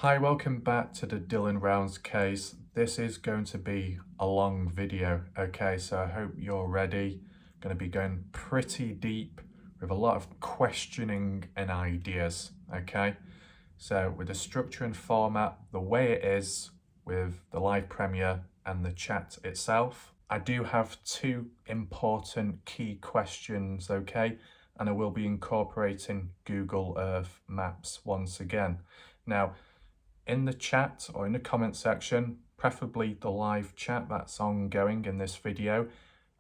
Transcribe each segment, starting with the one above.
Hi, welcome back to the Dylan Rounds case. This is going to be a long video, okay, so I hope you're ready. Going to be going pretty deep with a lot of questioning and ideas, okay? So with the structure and format, the way it is with the live premiere and the chat itself, I do have two important key questions, okay? And I will be incorporating Google Earth Maps once again. Now, in the chat or in the comment section, preferably the live chat that's ongoing in this video.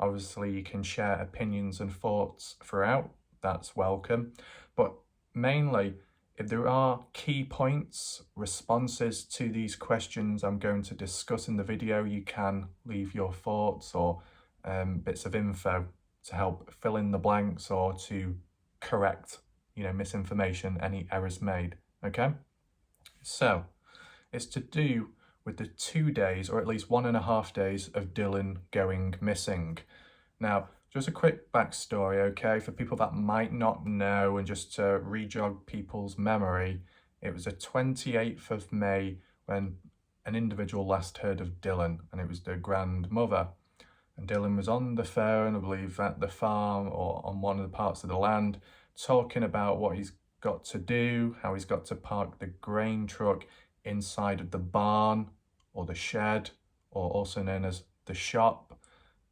Obviously, you can share opinions and thoughts throughout, that's welcome. But mainly, if there are key points, responses to these questions I'm going to discuss in the video, you can leave your thoughts or bits of info to help fill in the blanks or to correct, misinformation, any errors made, okay? So, it's to do with the 2 days, or at least 1.5 days, of Dylan going missing. Now, just a quick backstory, okay, for people that might not know, and just to re-jog people's memory, it was the 28th of May when an individual last heard of Dylan, and it was the grandmother. And Dylan was on the phone, I believe, at the farm or on one of the parts of the land, talking about what he's got to do, how he's got to park the grain truck inside of the barn or the shed, or also known as the shop,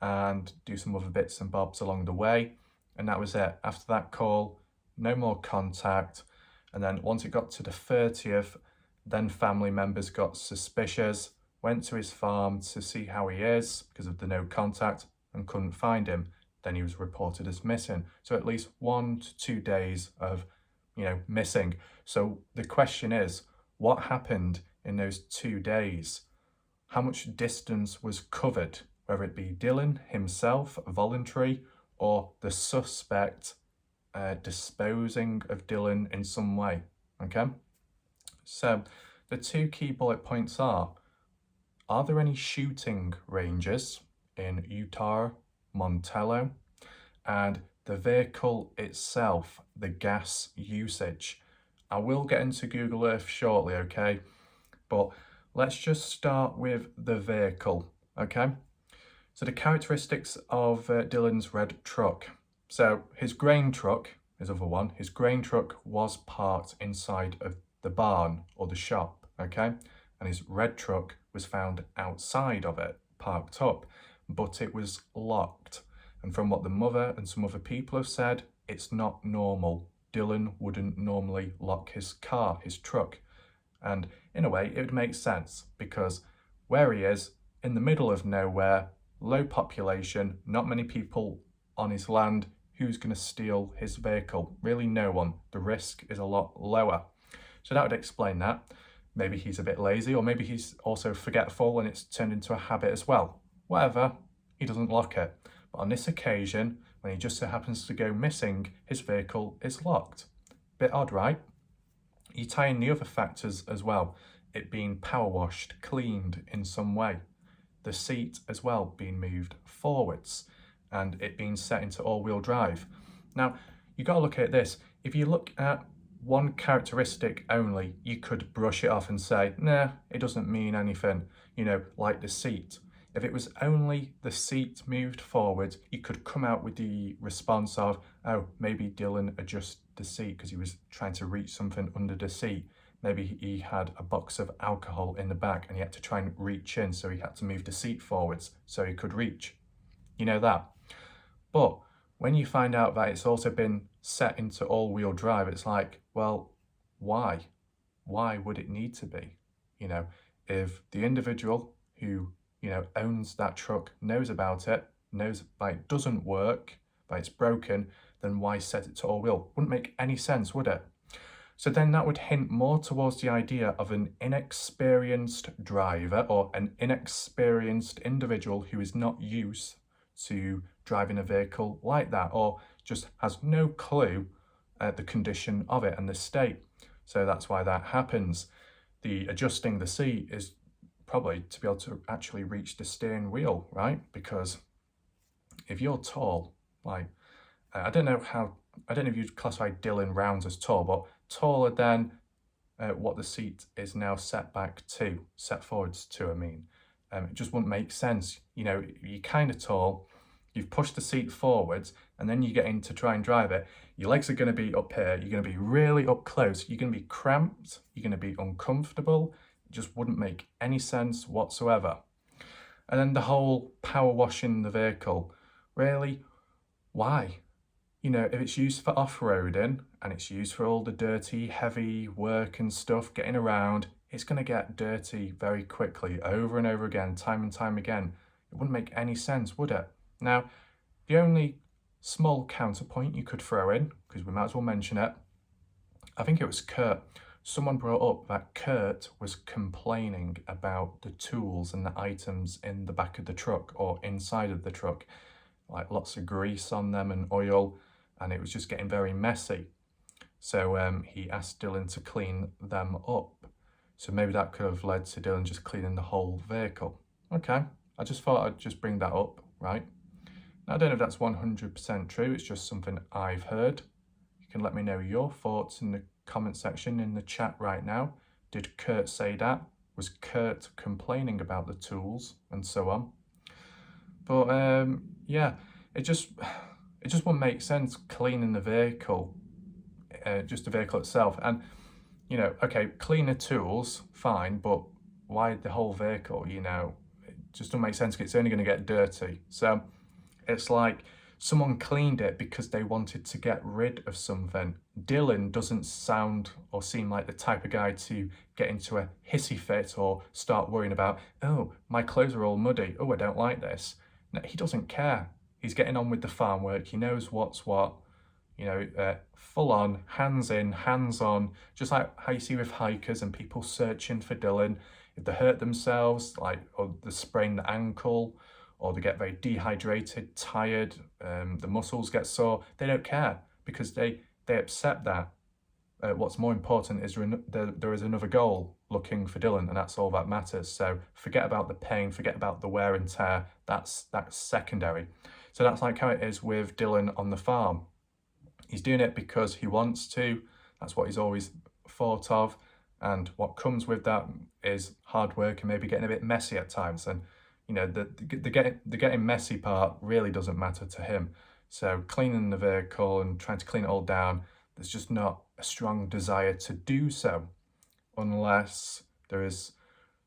and do some other bits and bobs along the way. And that was it. After that call, no more contact. And then once it got to the 30th, then family members got suspicious, went to his farm to see how he is because of the no contact and couldn't find him. Then he was reported as missing. So at least 1 to 2 days of, missing. So the question is, what happened in those 2 days? How much distance was covered, whether it be Dylan himself, voluntary, or the suspect disposing of Dylan in some way, okay? So the two key bullet points are there any shooting ranges in Utah, Montello, and the vehicle itself, the gas usage? I will get into Google Earth shortly, okay? But let's just start with the vehicle, okay? So the characteristics of Dylan's red truck. So his grain truck, his other one, his grain truck was parked inside of the barn or the shop, okay? And his red truck was found outside of it, parked up, but it was locked. And from what the mother and some other people have said, it's not normal. Dylan wouldn't normally lock his car, his truck. And in a way, it would make sense because where he is, in the middle of nowhere, low population, not many people on his land, who's going to steal his vehicle? Really no one. The risk is a lot lower. So that would explain that. Maybe he's a bit lazy, or maybe he's also forgetful and it's turned into a habit as well. Whatever, he doesn't lock it. But on this occasion, when he just so happens to go missing, his vehicle is locked. Bit odd, right? You tie in the other factors as well, it being power washed, cleaned in some way. The seat as well being moved forwards and it being set into all-wheel drive. Now, you got to look at this. If you look at one characteristic only, you could brush it off and say, nah, it doesn't mean anything, like the seat. If it was only the seat moved forward, you could come out with the response of, oh, maybe Dylan adjusted the seat because he was trying to reach something under the seat. Maybe he had a box of alcohol in the back and he had to try and reach in, so he had to move the seat forwards so he could reach. You know that. But when you find out that it's also been set into all-wheel drive, it's like, well, why? Why would it need to be? If the individual who owns that truck, knows about it, knows that it doesn't work, that it's broken, then why set it to all-wheel? Wouldn't make any sense, would it? So then that would hint more towards the idea of an inexperienced driver or an inexperienced individual who is not used to driving a vehicle like that, or just has no clue the condition of it and the state. So that's why that happens. The adjusting the seat is probably to be able to actually reach the steering wheel, right? Because if you're tall, like, I don't know if you'd classify Dylan Rounds as tall, but taller than what the seat is now set forwards to, I mean. It just wouldn't make sense. You know, you're kind of tall, you've pushed the seat forwards, and then you get in to try and drive it. Your legs are going to be up here, you're going to be really up close, you're going to be cramped, you're going to be uncomfortable. It just wouldn't make any sense whatsoever. And then the whole power washing the vehicle, really, why? You know, if it's used for off-roading and it's used for all the dirty, heavy work and stuff, getting around, it's going to get dirty very quickly, over and over again, time and time again. It wouldn't make any sense, would it? Now, the only small counterpoint you could throw in, because we might as well mention it, I think it was Kurt. Someone brought up that Kurt was complaining about the tools and the items in the back of the truck or inside of the truck, like lots of grease on them and oil, and it was just getting very messy. So he asked Dylan to clean them up. So maybe that could have led to Dylan just cleaning the whole vehicle. Okay, I just thought I'd just bring that up, right? Now, I don't know if that's 100% true, it's just something I've heard. You can let me know your thoughts in the comment section in the chat right now. Did Kurt say that? Was Kurt complaining about the tools and so on? But yeah, it just wouldn't make sense cleaning the vehicle, just the vehicle itself. And you know, okay, clean the tools, fine, but why the whole vehicle? You know, it just doesn't make sense because it's only going to get dirty. So it's like someone cleaned it because they wanted to get rid of something. Dylan doesn't sound or seem like the type of guy to get into a hissy fit or start worrying about, oh, my clothes are all muddy. Oh, I don't like this. No, he doesn't care. He's getting on with the farm work. He knows what's what. You know, full on, hands in, hands on, just like how you see with hikers and people searching for Dylan. If they hurt themselves, like, or they sprain the ankle, or they get very dehydrated, tired, the muscles get sore, they don't care because they accept that. What's more important is there is another goal looking for Dylan, and that's all that matters. So forget about the pain, forget about the wear and tear, that's secondary. So that's like how it is with Dylan on the farm. He's doing it because he wants to, that's what he's always thought of, and what comes with that is hard work and maybe getting a bit messy at times. And you know, the getting messy part really doesn't matter to him. So cleaning the vehicle and trying to clean it all down, there's just not a strong desire to do so, unless there is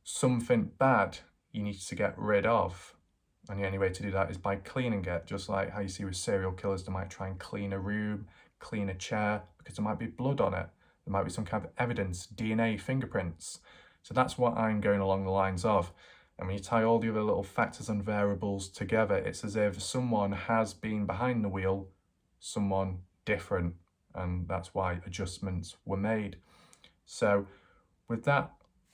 something bad you need to get rid of. And the only way to do that is by cleaning it, just like how you see with serial killers, they might try and clean a room, clean a chair, because there might be blood on it. There might be some kind of evidence, DNA, fingerprints. So that's what I'm going along the lines of. And when you tie all the other little factors and variables together, it's as if someone has been behind the wheel, someone different, and that's why adjustments were made. So with that,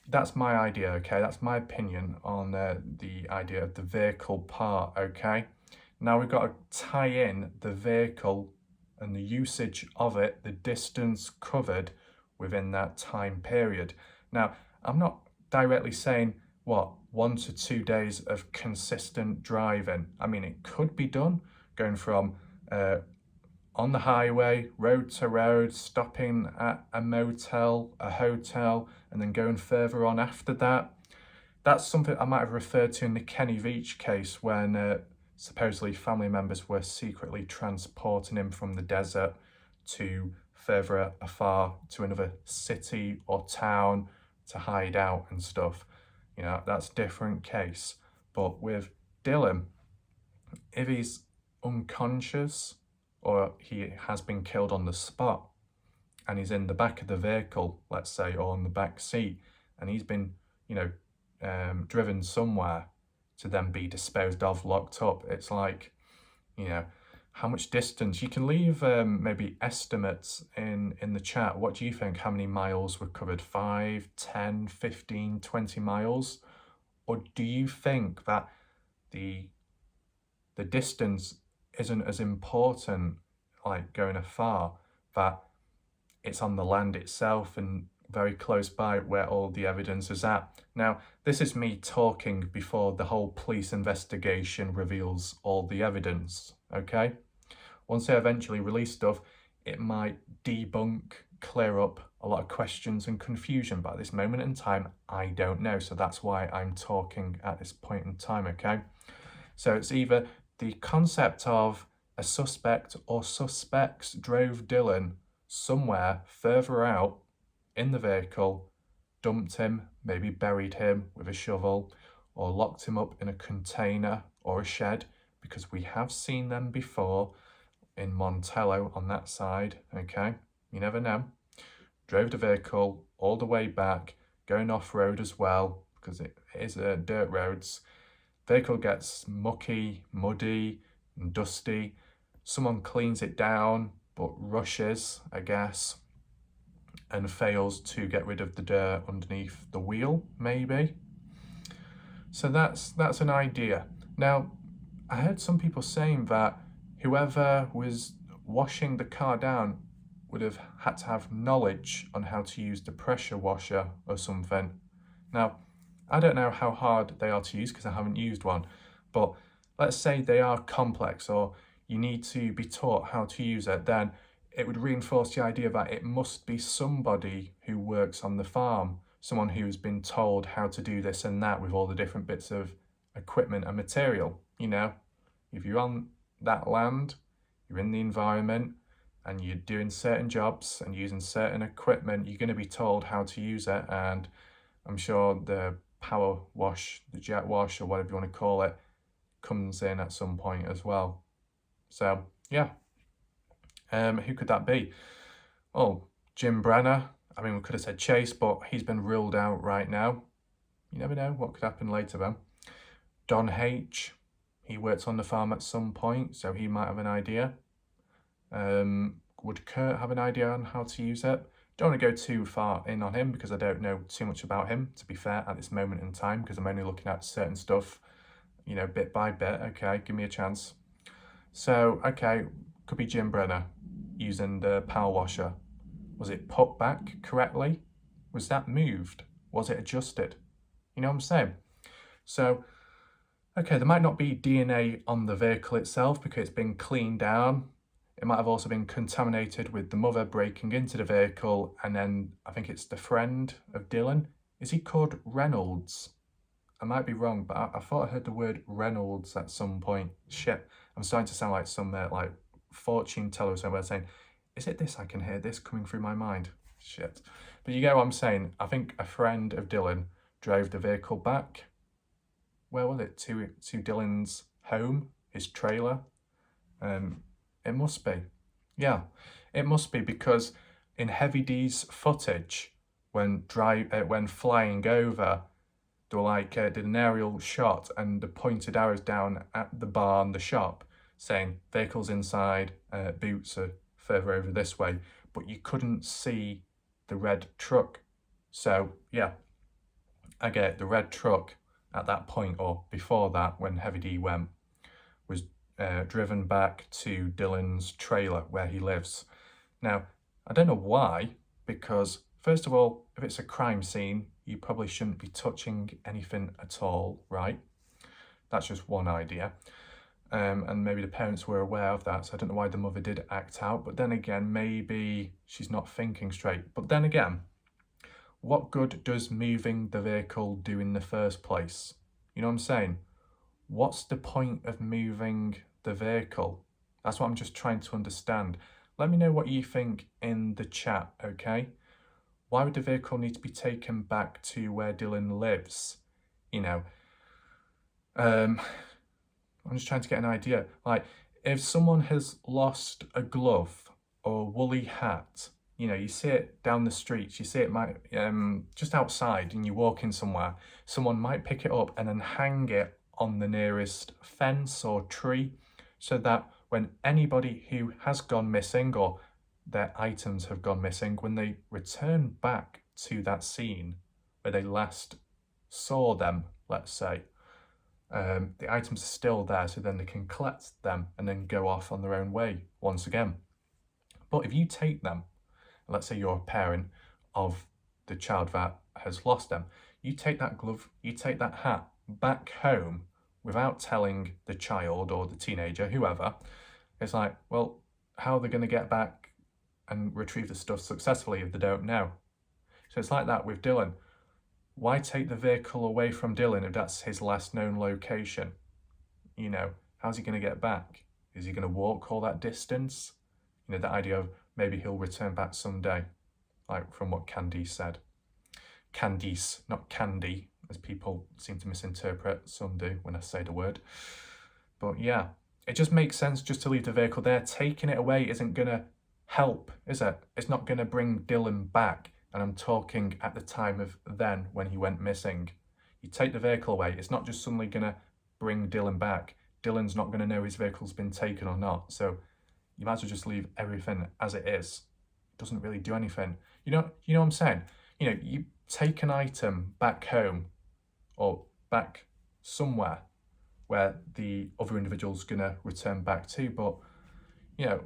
that's my idea, okay? That's my opinion on the idea of the vehicle part, okay? Now we've got to tie in the vehicle and the usage of it, the distance covered within that time period. Now, I'm not directly saying, 1 to 2 days of consistent driving. I mean, it could be done, going from on the highway, road to road, stopping at a motel, a hotel, and then going further on after that. That's something I might have referred to in the Kenny Veach case when supposedly family members were secretly transporting him from the desert to further afar to another city or town to hide out and stuff. You know, that's a different case. But with Dylan, if he's unconscious or he has been killed on the spot and he's in the back of the vehicle, let's say, or on the back seat, and he's been, you know, driven somewhere to then be disposed of, locked up, it's like, you know, how much distance? You can leave maybe estimates in the chat. What do you think? How many miles were covered? 5, 10, 15, 20 miles? Or do you think that the distance isn't as important, like going afar, that it's on the land itself and very close by where all the evidence is at? Now, this is me talking before the whole police investigation reveals all the evidence, okay? Once they eventually release stuff, it might debunk, clear up a lot of questions and confusion, but at this moment in time, I don't know. So that's why I'm talking at this point in time, okay? So it's either the concept of a suspect or suspects drove Dylan somewhere further out in the vehicle, dumped him, maybe buried him with a shovel, or locked him up in a container or a shed, because we have seen them before in Montello on that side, okay? You never know. Drove the vehicle all the way back, going off-road as well, because it is dirt roads. Vehicle gets mucky, muddy, and dusty. Someone cleans it down, but rushes, I guess, and fails to get rid of the dirt underneath the wheel, maybe. So that's an idea. Now, I heard some people saying that whoever was washing the car down would have had to have knowledge on how to use the pressure washer or something. Now, I don't know how hard they are to use because I haven't used one, but let's say they are complex or you need to be taught how to use it, then it would reinforce the idea that it must be somebody who works on the farm, someone who's been told how to do this and that with all the different bits of equipment and material. You know, if you're on that land, you're in the environment, and you're doing certain jobs and using certain equipment, you're going to be told how to use it. And I'm sure the power wash, the jet wash, or whatever you want to call it, comes in at some point as well. So, yeah. Who could that be? Oh, Jim Brenner. I mean, we could have said Chase, but he's been ruled out right now. You never know what could happen later, though. Don H. He works on the farm at some point, so he might have an idea. Would Kurt have an idea on how to use it? Don't want to go too far in on him because I don't know too much about him, to be fair, at this moment in time, because I'm only looking at certain stuff, you know, bit by bit. Okay, give me a chance. So, okay, could be Jim Brenner using the power washer. Was it put back correctly? Was that moved? Was it adjusted? You know what I'm saying? So, okay, there might not be DNA on the vehicle itself because it's been cleaned down. It might have also been contaminated with the mother breaking into the vehicle, and then I think it's the friend of Dylan. Is he called Reynolds? I might be wrong, but I thought I heard the word Reynolds at some point. Shit, I'm starting to sound like some like fortune teller or somewhere saying, is it this? I can hear this coming through my mind. Shit. But you get what I'm saying. I think a friend of Dylan drove the vehicle back. Where was it? To Dylan's home, his trailer. It must be. Yeah, it must be, because in Heavy D's footage, when flying over, they were like did an aerial shot and the pointed arrows down at the barn, the shop, saying vehicles inside, boots are further over this way, but you couldn't see the red truck. So yeah, I get it. The red truck at that point, or before that, when Heavy D went, was driven back to Dylan's trailer where he lives. Now, I don't know why, because first of all, if it's a crime scene, you probably shouldn't be touching anything at all, right? That's just one idea. And maybe the parents were aware of that, so I don't know why the mother did act out. But then again, maybe she's not thinking straight. But then again, what good does moving the vehicle do in the first place? You know what I'm saying? What's the point of moving the vehicle? That's what I'm just trying to understand. Let me know what you think in the chat, okay? Why would the vehicle need to be taken back to where Dylan lives? You know, I'm just trying to get an idea. Like, if someone has lost a glove or woolly hat, you know, you see it down the streets, you see it might just outside and you're walking somewhere, someone might pick it up and then hang it on the nearest fence or tree, so that when anybody who has gone missing or their items have gone missing, when they return back to that scene where they last saw them, let's say, the items are still there, so then they can collect them and then go off on their own way once again. But if you take them, let's say you're a parent of the child that has lost them, you take that glove, you take that hat back home without telling the child or the teenager, whoever. It's like, well, how are they going to get back and retrieve the stuff successfully if they don't know. So it's like that with Dylan. Why take the vehicle away from Dylan if that's his last known location? You know, how's he going to get back? Is he going to walk all that distance? You know, the idea of maybe he'll return back someday, like from what Candice said. Candice, not Candy, as people seem to misinterpret. Some do when I say the word. But yeah, it just makes sense just to leave the vehicle there. Taking it away isn't going to help, is it? It's not going to bring Dylan back. And I'm talking at the time of then when he went missing. You take the vehicle away, it's not just suddenly going to bring Dylan back. Dylan's not going to know his vehicle's been taken or not. So you might as well just leave everything as it is. It doesn't really do anything. You know what I'm saying? You know, you take an item back home or back somewhere where the other individual's going to return back to, but, you know,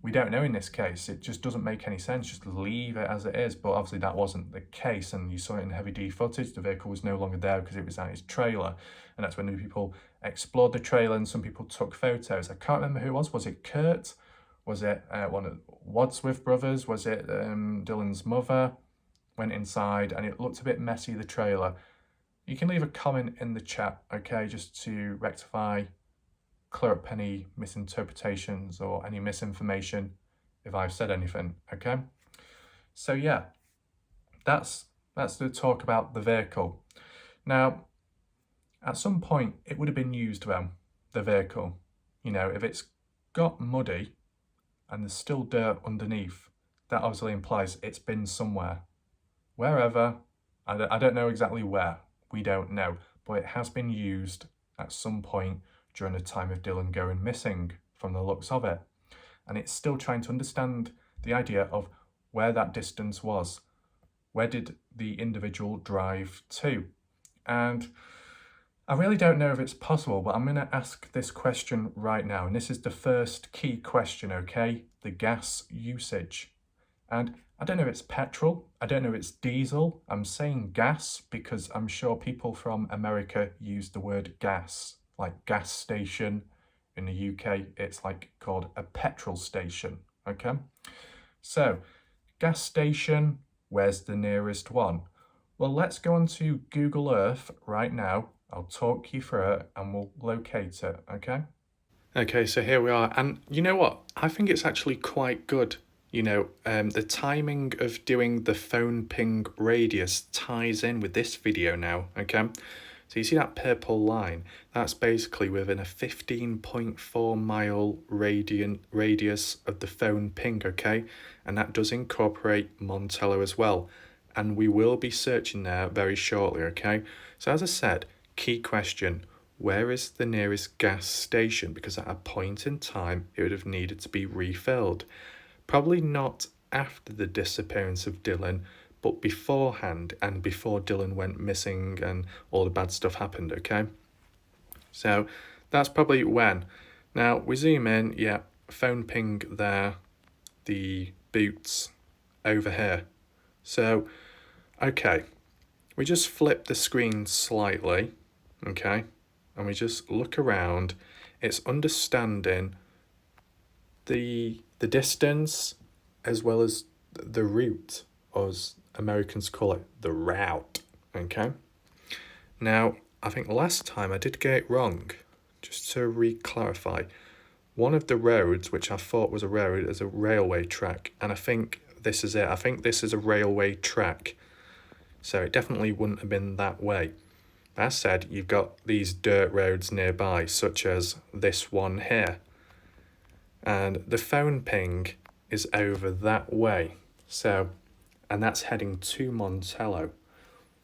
we don't know in this case. It just doesn't make any sense. Just leave it as it is. But obviously that wasn't the case, and you saw it in heavy D footage. The vehicle was no longer there because it was at his trailer, and that's when the people explored the trailer and some people took photos. I can't remember who it was. Was it Kurt? Was it one of Wadsworth brothers? Was it Dylan's mother? Went inside and it looked a bit messy, the trailer. You can leave a comment in the chat, okay, just to rectify, clear up any misinterpretations or any misinformation if I've said anything, okay? So yeah, that's the talk about the vehicle. Now, at some point, it would have been used though, the vehicle. You know, if it's got muddy and there's still dirt underneath, that obviously implies it's been somewhere. Wherever, I don't know exactly where, we don't know, but it has been used at some point during the time of Dylan going missing from the looks of it. And it's still trying to understand the idea of where that distance was. Where did the individual drive to? And I really don't know if it's possible, but I'm going to ask this question right now. And this is the first key question, okay? The gas usage. And I don't know if it's petrol, I don't know if it's diesel. I'm saying gas because I'm sure people from America use the word gas, like gas station. In the UK, it's like called a petrol station, okay? So, gas station, where's the nearest one? Well, let's go on to Google Earth right now. I'll talk you through it and we'll locate it, okay? Okay, so here we are. And you know what? I think it's actually quite good. You know, the timing of doing the phone ping radius ties in with this video now, okay? So you see that purple line? That's basically within a 15.4 mile radius of the phone ping, okay? And that does incorporate Montello as well. And we will be searching there very shortly, okay? So as I said, key question, where is the nearest gas station? Because at a point in time, it would have needed to be refilled. Probably not after the disappearance of Dylan, but beforehand and before Dylan went missing and all the bad stuff happened, okay? So that's probably when. Now we zoom in, yeah, phone ping there, the boots over here. So, okay, we just flip the screen slightly, okay? And we just look around. It's understanding the distance as well as the route, or as Americans call it, the route, okay? Now, I think last time I did get it wrong. Just to re-clarify, one of the roads, which I thought was a road, is a railway track, and I think this is it. I think this is a railway track, so it definitely wouldn't have been that way. As said, you've got these dirt roads nearby, such as this one here. And the phone ping is over that way. So, and that's heading to Montello.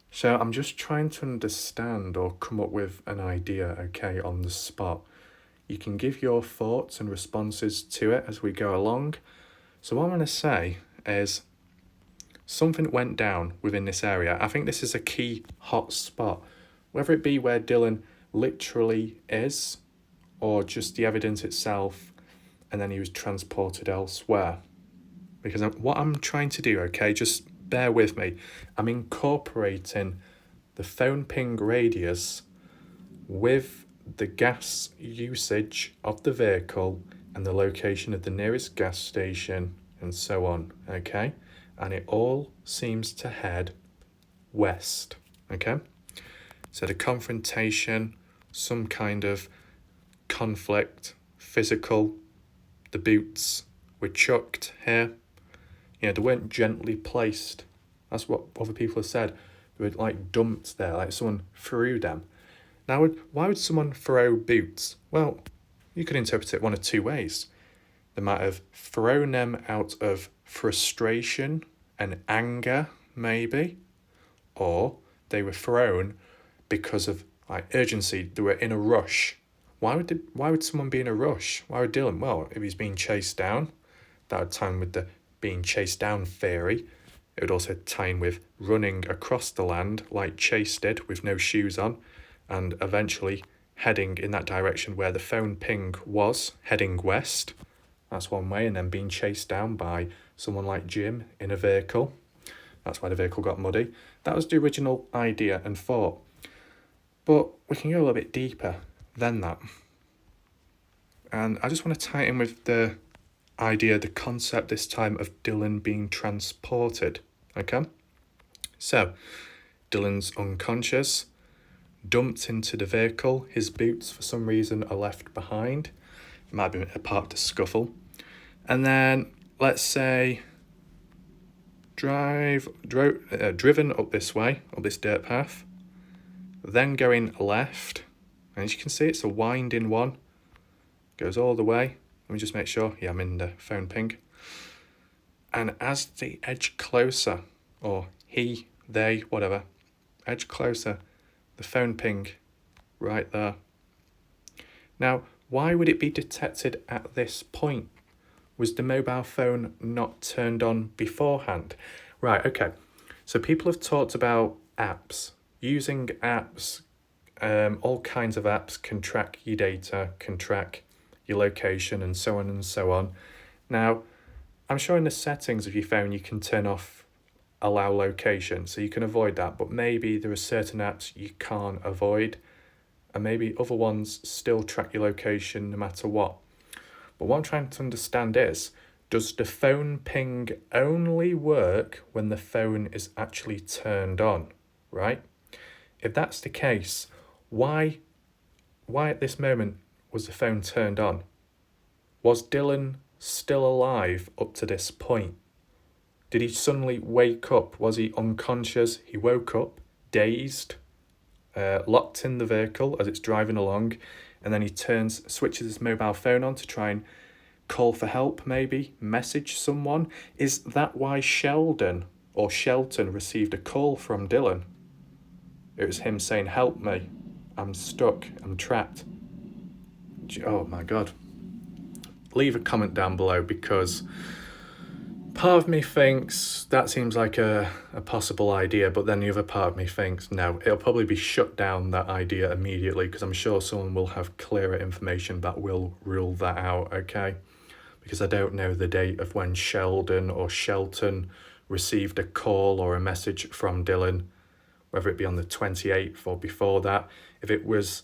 So I'm just trying to understand or come up with an idea, okay, on the spot. You can give your thoughts and responses to it as we go along. So what I'm going to say is something went down within this area. I think this is a key hot spot. Whether it be where Dylan literally is or just the evidence itself, and then he was transported elsewhere. Because what I'm trying to do, okay, just bear with me. I'm incorporating the phone ping radius with the gas usage of the vehicle and the location of the nearest gas station and so on, okay? And it all seems to head west, okay? So the confrontation, some kind of conflict, physical, the boots were chucked here. You know, they weren't gently placed. That's what other people have said. They were like dumped there, like someone threw them. Now, why would someone throw boots? Well, you could interpret it one of two ways. They might have thrown them out of frustration and anger, maybe, or they were thrown because of like urgency. They were in a rush. Why would someone be in a rush? Why would Dylan? Well, if he's being chased down, that would tie in with the being chased down theory. It would also tie in with running across the land like Chase did with no shoes on, and eventually heading in that direction where the phone ping was, heading west. That's one way, and then being chased down by someone like Jim in a vehicle. That's why the vehicle got muddy. That was the original idea and thought. But we can go a little bit deeper than that. And I just want to tie it in with the idea, the concept this time of Dylan being transported, okay? So, Dylan's unconscious, dumped into the vehicle. His boots, for some reason, are left behind. It might be a part of the scuffle. And then, let's say, driven up this way, up this dirt path, then going left. And as you can see, it's a winding one. Goes all the way. Let me just make sure. Yeah, I'm in the phone ping. And as they edge closer, or he, they, whatever, edge closer, the phone ping right there. Now, why would it be detected at this point? Was the mobile phone not turned on beforehand? Right, okay. So people have talked about apps. Using apps, all kinds of apps can track your data, can track your location, and so on and so on. Now, I'm sure in the settings of your phone you can turn off allow location, so you can avoid that, but maybe there are certain apps you can't avoid, and maybe other ones still track your location no matter what. But what I'm trying to understand is, does the phone ping only work when the phone is actually turned on, right? If that's the case, why at this moment was the phone turned on? Was Dylan still alive up to this point? Did he suddenly wake up? Was he unconscious? He woke up, dazed, locked in the vehicle as it's driving along, and then he switches his mobile phone on to try and call for help, maybe, message someone. Is that why Shelton received a call from Dylan? It was him saying, "Help me, I'm stuck, I'm trapped." Oh my God. Leave a comment down below, because part of me thinks that seems like a possible idea, but then the other part of me thinks, no, it'll probably be shut down, that idea, immediately, because I'm sure someone will have clearer information that will rule that out, okay? Because I don't know the date of when Shelton received a call or a message from Dylan, whether it be on the 28th or before that. If it was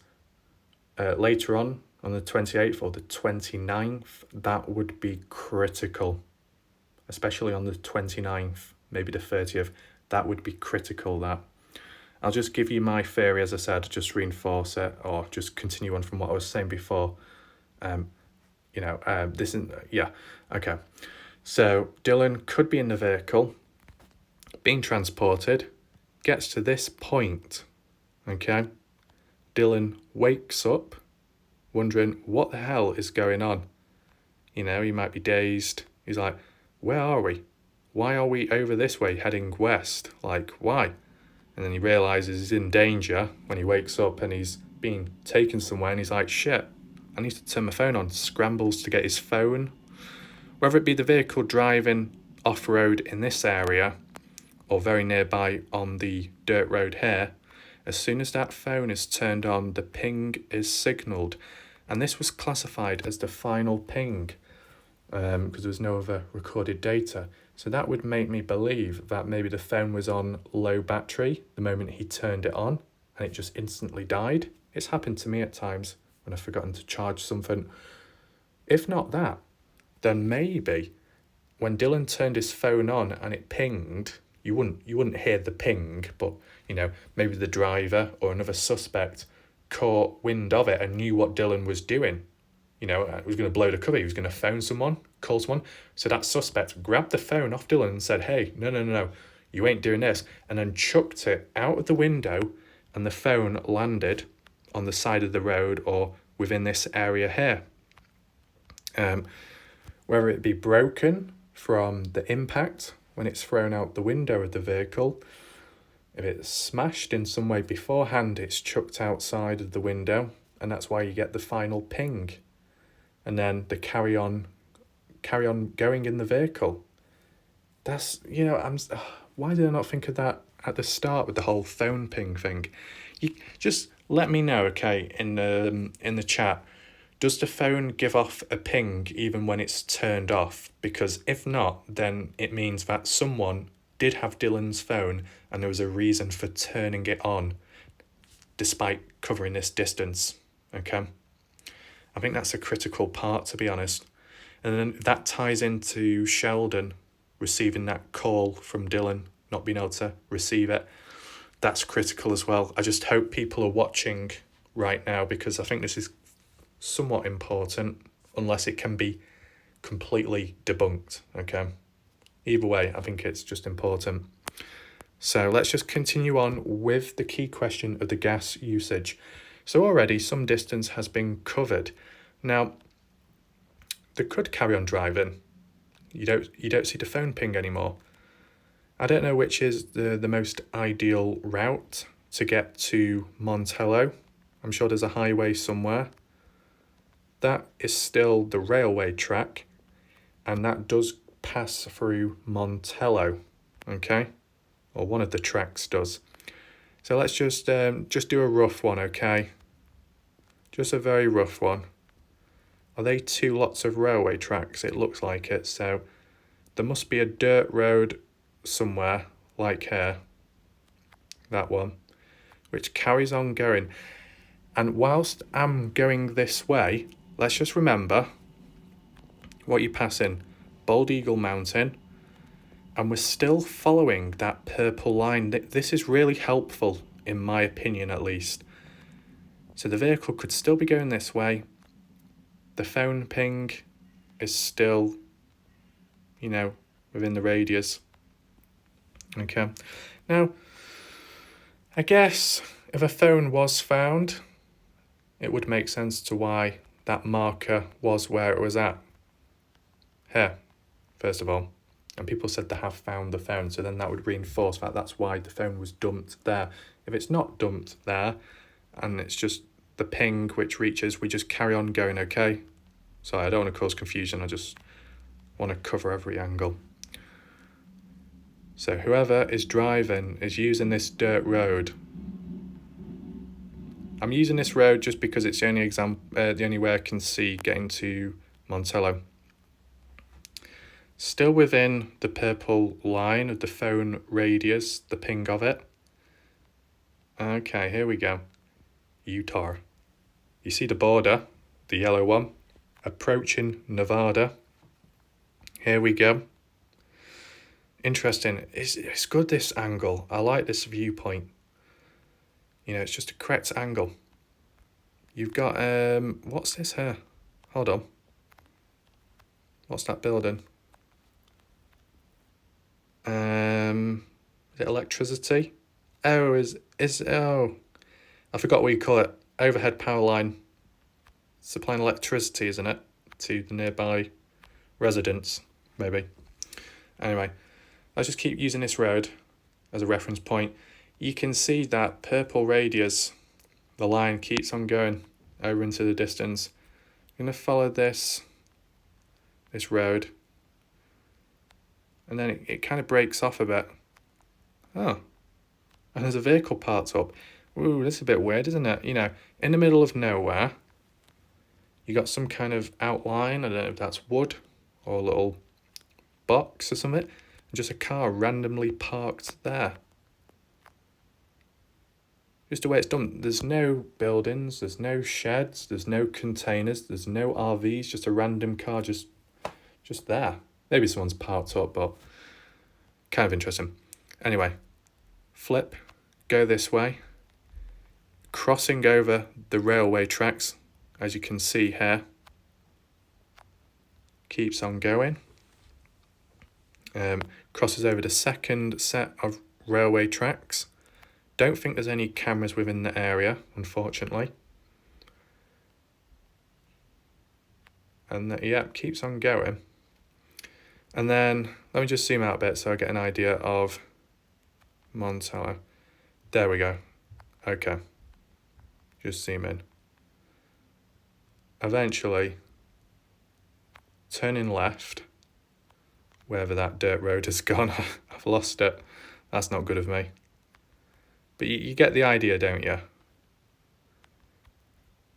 later on the 28th or the 29th, that would be critical. Especially on the 29th, maybe the 30th, that would be critical, that. I'll just give you my theory, as I said, just reinforce it, or just continue on from what I was saying before. Okay. So Dylan could be in the vehicle, being transported, gets to this point, okay? Dylan wakes up, wondering what the hell is going on. You know, he might be dazed. He's like, where are we? Why are we over this way, heading west? Like, why? And then he realises he's in danger when he wakes up and he's being taken somewhere, and he's like, shit, I need to turn my phone on. Scrambles to get his phone. Whether it be the vehicle driving off-road in this area or very nearby on the dirt road here, as soon as that phone is turned on, the ping is signalled. And this was classified as the final ping, because there was no other recorded data. So that would make me believe that maybe the phone was on low battery the moment he turned it on, and it just instantly died. It's happened to me at times when I've forgotten to charge something. If not that, then maybe when Dylan turned his phone on and it pinged, you wouldn't hear the ping, but maybe the driver or another suspect caught wind of it and knew what Dylan was doing. He was going to blow the cover. He was going to phone someone, call someone. So that suspect grabbed the phone off Dylan and said, "Hey, no, you ain't doing this," and then chucked it out of the window, and the phone landed on the side of the road or within this area here. Whether it be broken from the impact when it's thrown out the window of the vehicle, if it's smashed in some way beforehand, it's chucked outside of the window, and that's why you get the final ping. And then the carry on going in the vehicle. That's, why did I not think of that at the start with the whole phone ping thing? You just let me know, okay, in the chat. Does the phone give off a ping even when it's turned off? Because if not, then it means that someone did have Dylan's phone and there was a reason for turning it on despite covering this distance, okay? I think that's a critical part, to be honest. And then that ties into Sheldon receiving that call from Dylan, not being able to receive it. That's critical as well. I just hope people are watching right now, because I think this is somewhat important, unless it can be completely debunked, okay? Either way, I think it's just important. So let's just continue on with the key question of the gas usage. So already some distance has been covered. Now, they could carry on driving. You don't see the phone ping anymore. I don't know which is the most ideal route to get to Montello. I'm sure there's a highway somewhere. That is still the railway track, and that does pass through Montello, okay? Or one of the tracks does. So let's just do a rough one, okay? Just a very rough one. Are they two lots of railway tracks? It looks like it. So there must be a dirt road somewhere, like here, that one, which carries on going. And whilst I'm going this way, let's just remember what you pass in. Bald Eagle Mountain, and we're still following that purple line. This is really helpful, in my opinion at least. So the vehicle could still be going this way. The phone ping is still, within the radius. Okay. Now, I guess if a phone was found, it would make sense to why that marker was where it was at. Here, first of all. And people said they have found the phone, so then that would reinforce that that's why the phone was dumped there. If it's not dumped there, and it's just the ping which reaches, we just carry on going, okay? So I don't want to cause confusion, I just want to cover every angle. So whoever is driving is using this dirt road. I'm using this road just because it's the only way I can see getting to Montello. Still within the purple line of the phone radius, the ping of it. Okay, here we go. Utah. You see the border, the yellow one, approaching Nevada. Here we go. Interesting. It's good, this angle. I like this viewpoint. It's just a correct angle. You've got, what's this here? Hold on. What's that building? Is it electricity? Oh, I forgot what you call it. Overhead power line. Supplying electricity, isn't it? To the nearby residents, maybe. Anyway, let's just keep using this road as a reference point. You can see that purple radius, the line keeps on going over into the distance. I'm going to follow this road. And then it kind of breaks off a bit. Oh, and there's a vehicle parked up. Ooh, this is a bit weird, isn't it? In the middle of nowhere, you got some kind of outline. I don't know if that's wood or a little box or something. And just a car randomly parked there. Just the way it's done. There's no buildings, there's no sheds, there's no containers, there's no RVs, just a random car just there. Maybe someone's parked up, but kind of interesting. Anyway, flip, go this way, crossing over the railway tracks, as you can see here. Keeps on going. Crosses over the second set of railway tracks. Don't think there's any cameras within the area, unfortunately. And yeah, keeps on going. And then let me just zoom out a bit so I get an idea of Montello. There we go. Okay. Just zoom in. Eventually, turning left, wherever that dirt road has gone. I've lost it. That's not good of me. But you get the idea, don't you?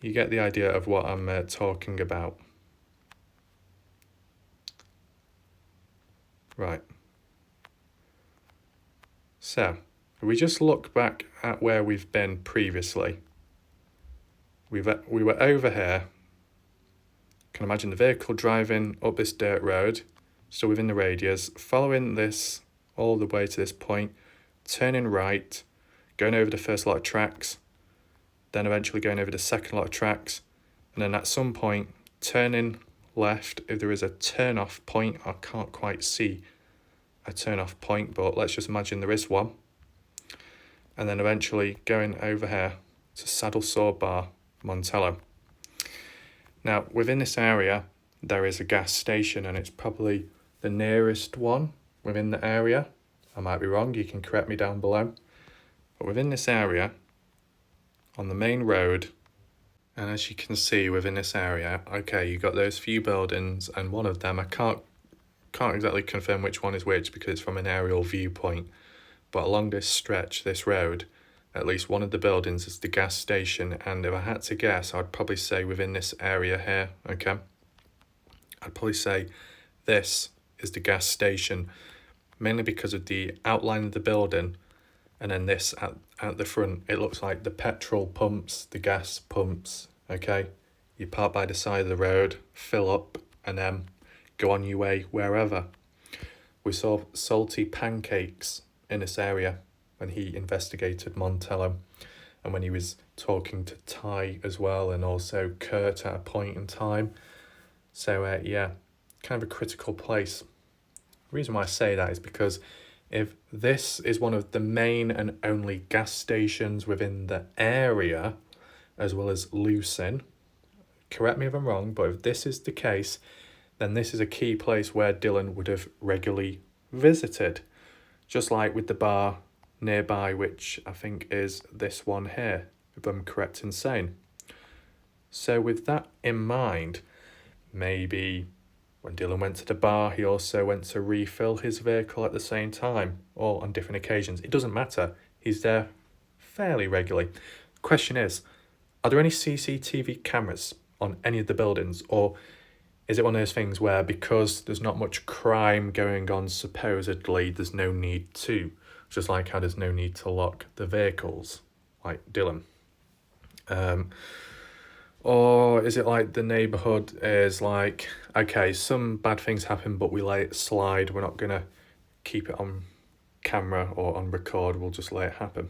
You get the idea of what I'm talking about. Right. So, if we just look back at where we've been previously. We were over here. Can imagine the vehicle driving up this dirt road, still within the radius, following this all the way to this point, turning right, going over the first lot of tracks, then eventually going over the second lot of tracks, and then at some point turning left if there is a turn-off point. I can't quite see a turn-off point, but let's just imagine there is one. And then eventually going over here to Saddle Saw Bar, Montello. Now, within this area, there is a gas station, and it's probably the nearest one within the area. I might be wrong, you can correct me down below. But within this area, on the main road, and as you can see within this area, okay, you've got those few buildings, and one of them, I can't exactly confirm which one is which because it's from an aerial viewpoint, but along this stretch, this road, at least one of the buildings is the gas station, and if I had to guess, I'd probably say within this area here, okay? I'd probably say this is the gas station, mainly because of the outline of the building, and then this at the front, it looks like the petrol pumps, the gas pumps, okay? You park by the side of the road, fill up, and then go on your way wherever. We saw salty pancakes in this area when he investigated Montello, and when he was talking to Ty as well, and also Kurt at a point in time. So yeah, kind of a critical place. The reason why I say that is because if this is one of the main and only gas stations within the area, as well as Lucin, correct me if I'm wrong, but if this is the case, then this is a key place where Dylan would have regularly visited. Just like with the bar nearby, which I think is this one here, if I'm correct in saying. So with that in mind, maybe when Dylan went to the bar, he also went to refill his vehicle at the same time, or on different occasions. It doesn't matter. He's there fairly regularly. Question is, are there any CCTV cameras on any of the buildings, or is it one of those things where because there's not much crime going on, supposedly, there's no need to? Just like how there's no need to lock the vehicles, like Dylan. Or is it like the neighbourhood is like, okay, some bad things happen, but we let it slide. We're not going to keep it on camera or on record. We'll just let it happen.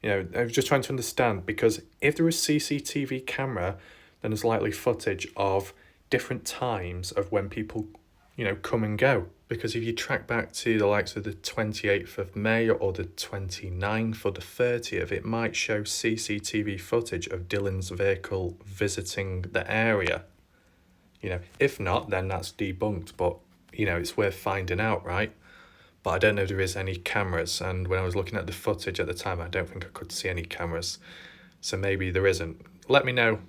You know, I was just trying to understand, because if there is CCTV camera, then there's likely footage of different times of when people, you know, come and go. Because if you track back to the likes of the 28th of May or the 29th or the 30th, it might show CCTV footage of Dylan's vehicle visiting the area. You know, if not, then that's debunked, but, you know, it's worth finding out, right? But I don't know if there is any cameras, and when I was looking at the footage at the time, I don't think I could see any cameras. So maybe there isn't. Let me know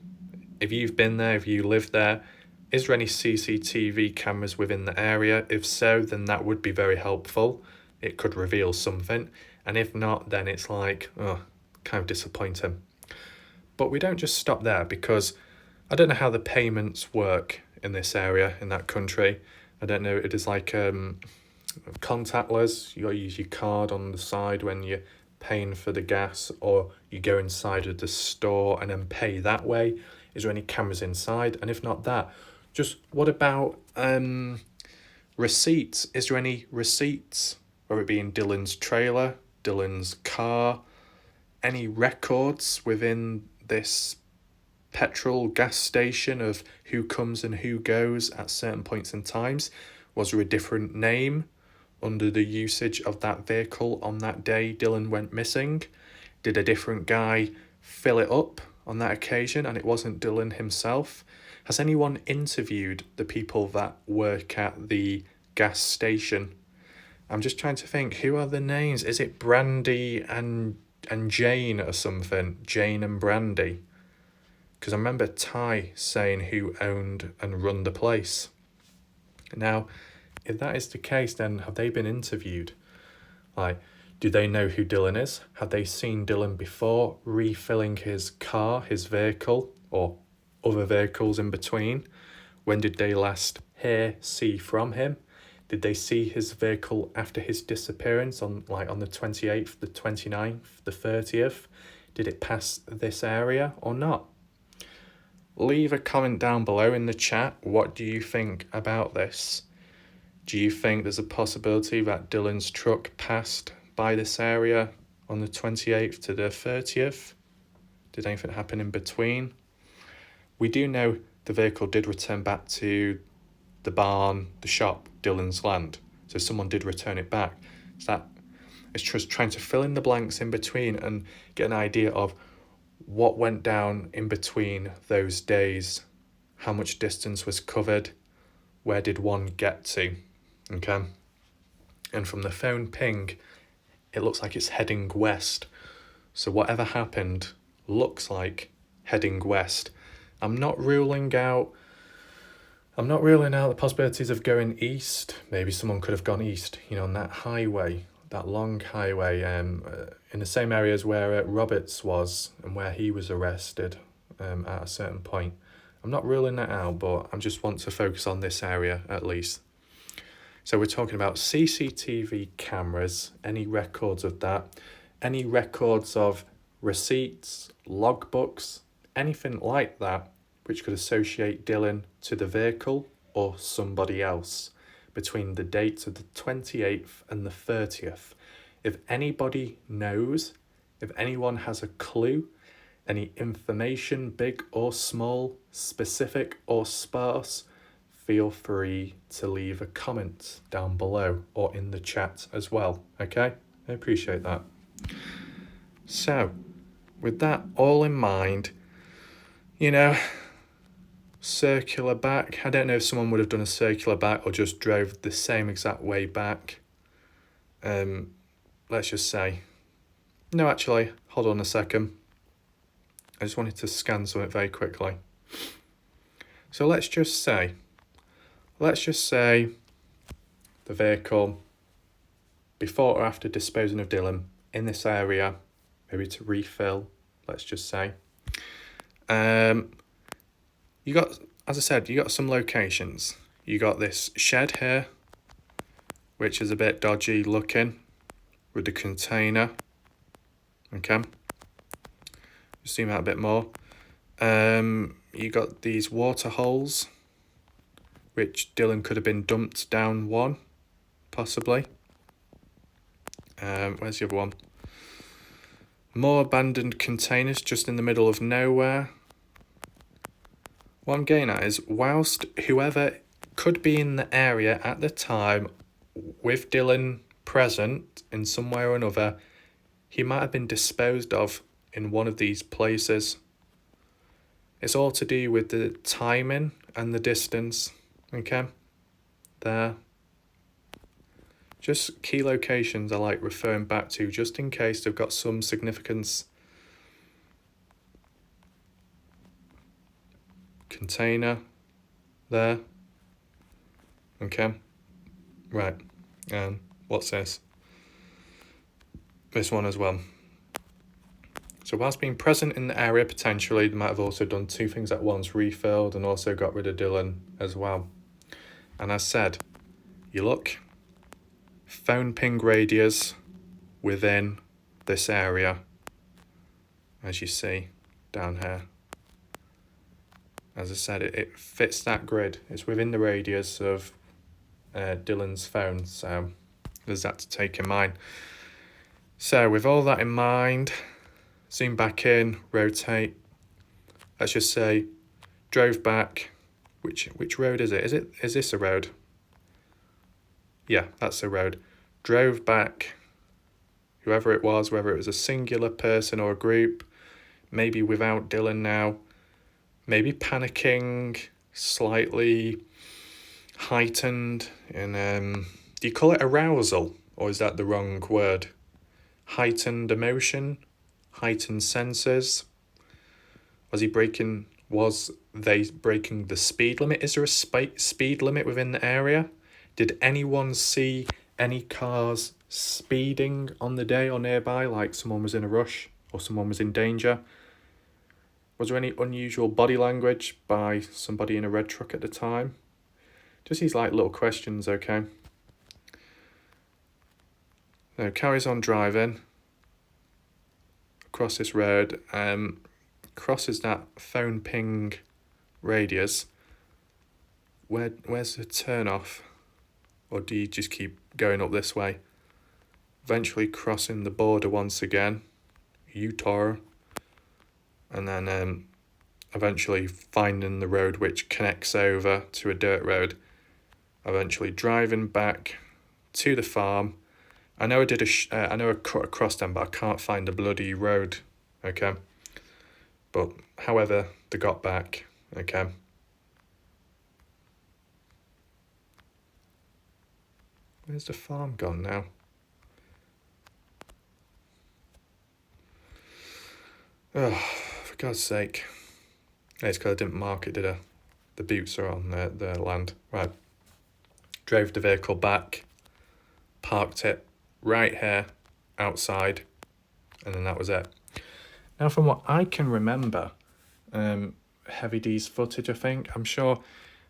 if you've been there, if you live there. Is there any CCTV cameras within the area? If so, then that would be very helpful. It could reveal something. And if not, then it's like, oh, kind of disappointing. But we don't just stop there, because I don't know how the payments work in this area, in that country. I don't know, it is like contactless. You got to use your card on the side when you're paying for the gas, or you go inside of the store and then pay that way. Is there any cameras inside? And if not that, just what about Receipts. Is there any receipts? Whether it be in Dylan's trailer, Dylan's car, any records within this petrol gas station of who comes and who goes at certain points in times? Was there a different name under the usage of that vehicle on that day Dylan went missing? Did a different guy fill it up on that occasion and it wasn't Dylan himself? Has anyone interviewed the people that work at the gas station? I'm just trying to think, who are the names? Is it Brandy and Jane or something? Jane and Brandy? Because I remember Ty saying who owned and run the place. Now, if that is the case, then have they been interviewed? Like, do they know who Dylan is? Have they seen Dylan before refilling his car, his vehicle, or other vehicles in between? When did they last see from him? Did they see his vehicle after his disappearance on the 28th, the 29th, the 30th? Did it pass this area or not? Leave a comment down below in the chat. What do you think about this? Do you think there's a possibility that Dylan's truck passed by this area on the 28th to the 30th? Did anything happen in between? We do know the vehicle did return back to the barn, the shop, Dylan's land. So someone did return it back. So it's just trying to fill in the blanks in between and get an idea of what went down in between those days, how much distance was covered, where did one get to, okay? And from the phone ping, it looks like it's heading west. So whatever happened looks like heading west. I'm not ruling out the possibilities of going east. Maybe someone could have gone east, on that highway, that long highway, in the same areas where Roberts was and where he was arrested at a certain point. I'm not ruling that out, but I just want to focus on this area at least. So we're talking about CCTV cameras, any records of that, any records of receipts, logbooks, anything like that, which could associate Dylan to the vehicle or somebody else between the dates of the 28th and the 30th. If anybody knows, if anyone has a clue, any information, big or small, specific or sparse, feel free to leave a comment down below or in the chat as well, okay? I appreciate that. So, with that all in mind, circular back. I don't know if someone would have done a circular back or just drove the same exact way back. Let's just say. No, actually, hold on a second. I just wanted to scan something very quickly. So let's just say the vehicle, before or after disposing of Dylan in this area, maybe to refill, let's just say. You got some locations. You got this shed here, which is a bit dodgy looking, with the container. Okay. Zoom out a bit more. You got these water holes, which Dylan could have been dumped down one, possibly. Where's the other one? More abandoned containers just in the middle of nowhere. What I'm getting at is, whilst whoever could be in the area at the time with Dylan present in some way or another, he might have been disposed of in one of these places. It's all to do with the timing and the distance, okay? There. Just key locations I like referring back to just in case they've got some significance. Container there. Okay. Right. What's this? This one as well. So whilst being present in the area, potentially, they might have also done two things at once, refilled and also got rid of Dylan as well. And as said, you look, phone ping radius within this area, as you see down here. As I said, it fits that grid. It's within the radius of Dylan's phone, so there's that to take in mind. So with all that in mind, zoom back in, rotate. Let's just say drove back. Which road is it? Is this a road? Yeah, that's a road. Drove back. Whoever it was, whether it was a singular person or a group, maybe without Dylan now, maybe panicking, slightly heightened, and do you call it arousal, or is that the wrong word? Heightened emotion, heightened senses. Was they breaking the speed limit? Is there a speed limit within the area? Did anyone see any cars speeding on the day or nearby, like someone was in a rush or someone was in danger? Was there any unusual body language by somebody in a red truck at the time? Just these like little questions, okay? Now carries on driving across this road, crosses that phone ping radius. Where's the turn off? Or do you just keep going up this way? Eventually crossing the border once again, Utah, and then eventually finding the road which connects over to a dirt road. Eventually driving back to the farm. I know I cut across them, but I can't find the bloody road. Okay, but however they got back. Okay. Where's the farm gone now? Oh, for God's sake. It's because I didn't mark it, did I? The boots are on the land. Right. Drove the vehicle back, parked it right here, outside, and then that was it. Now, from what I can remember, Heavy D's footage, I think, I'm sure,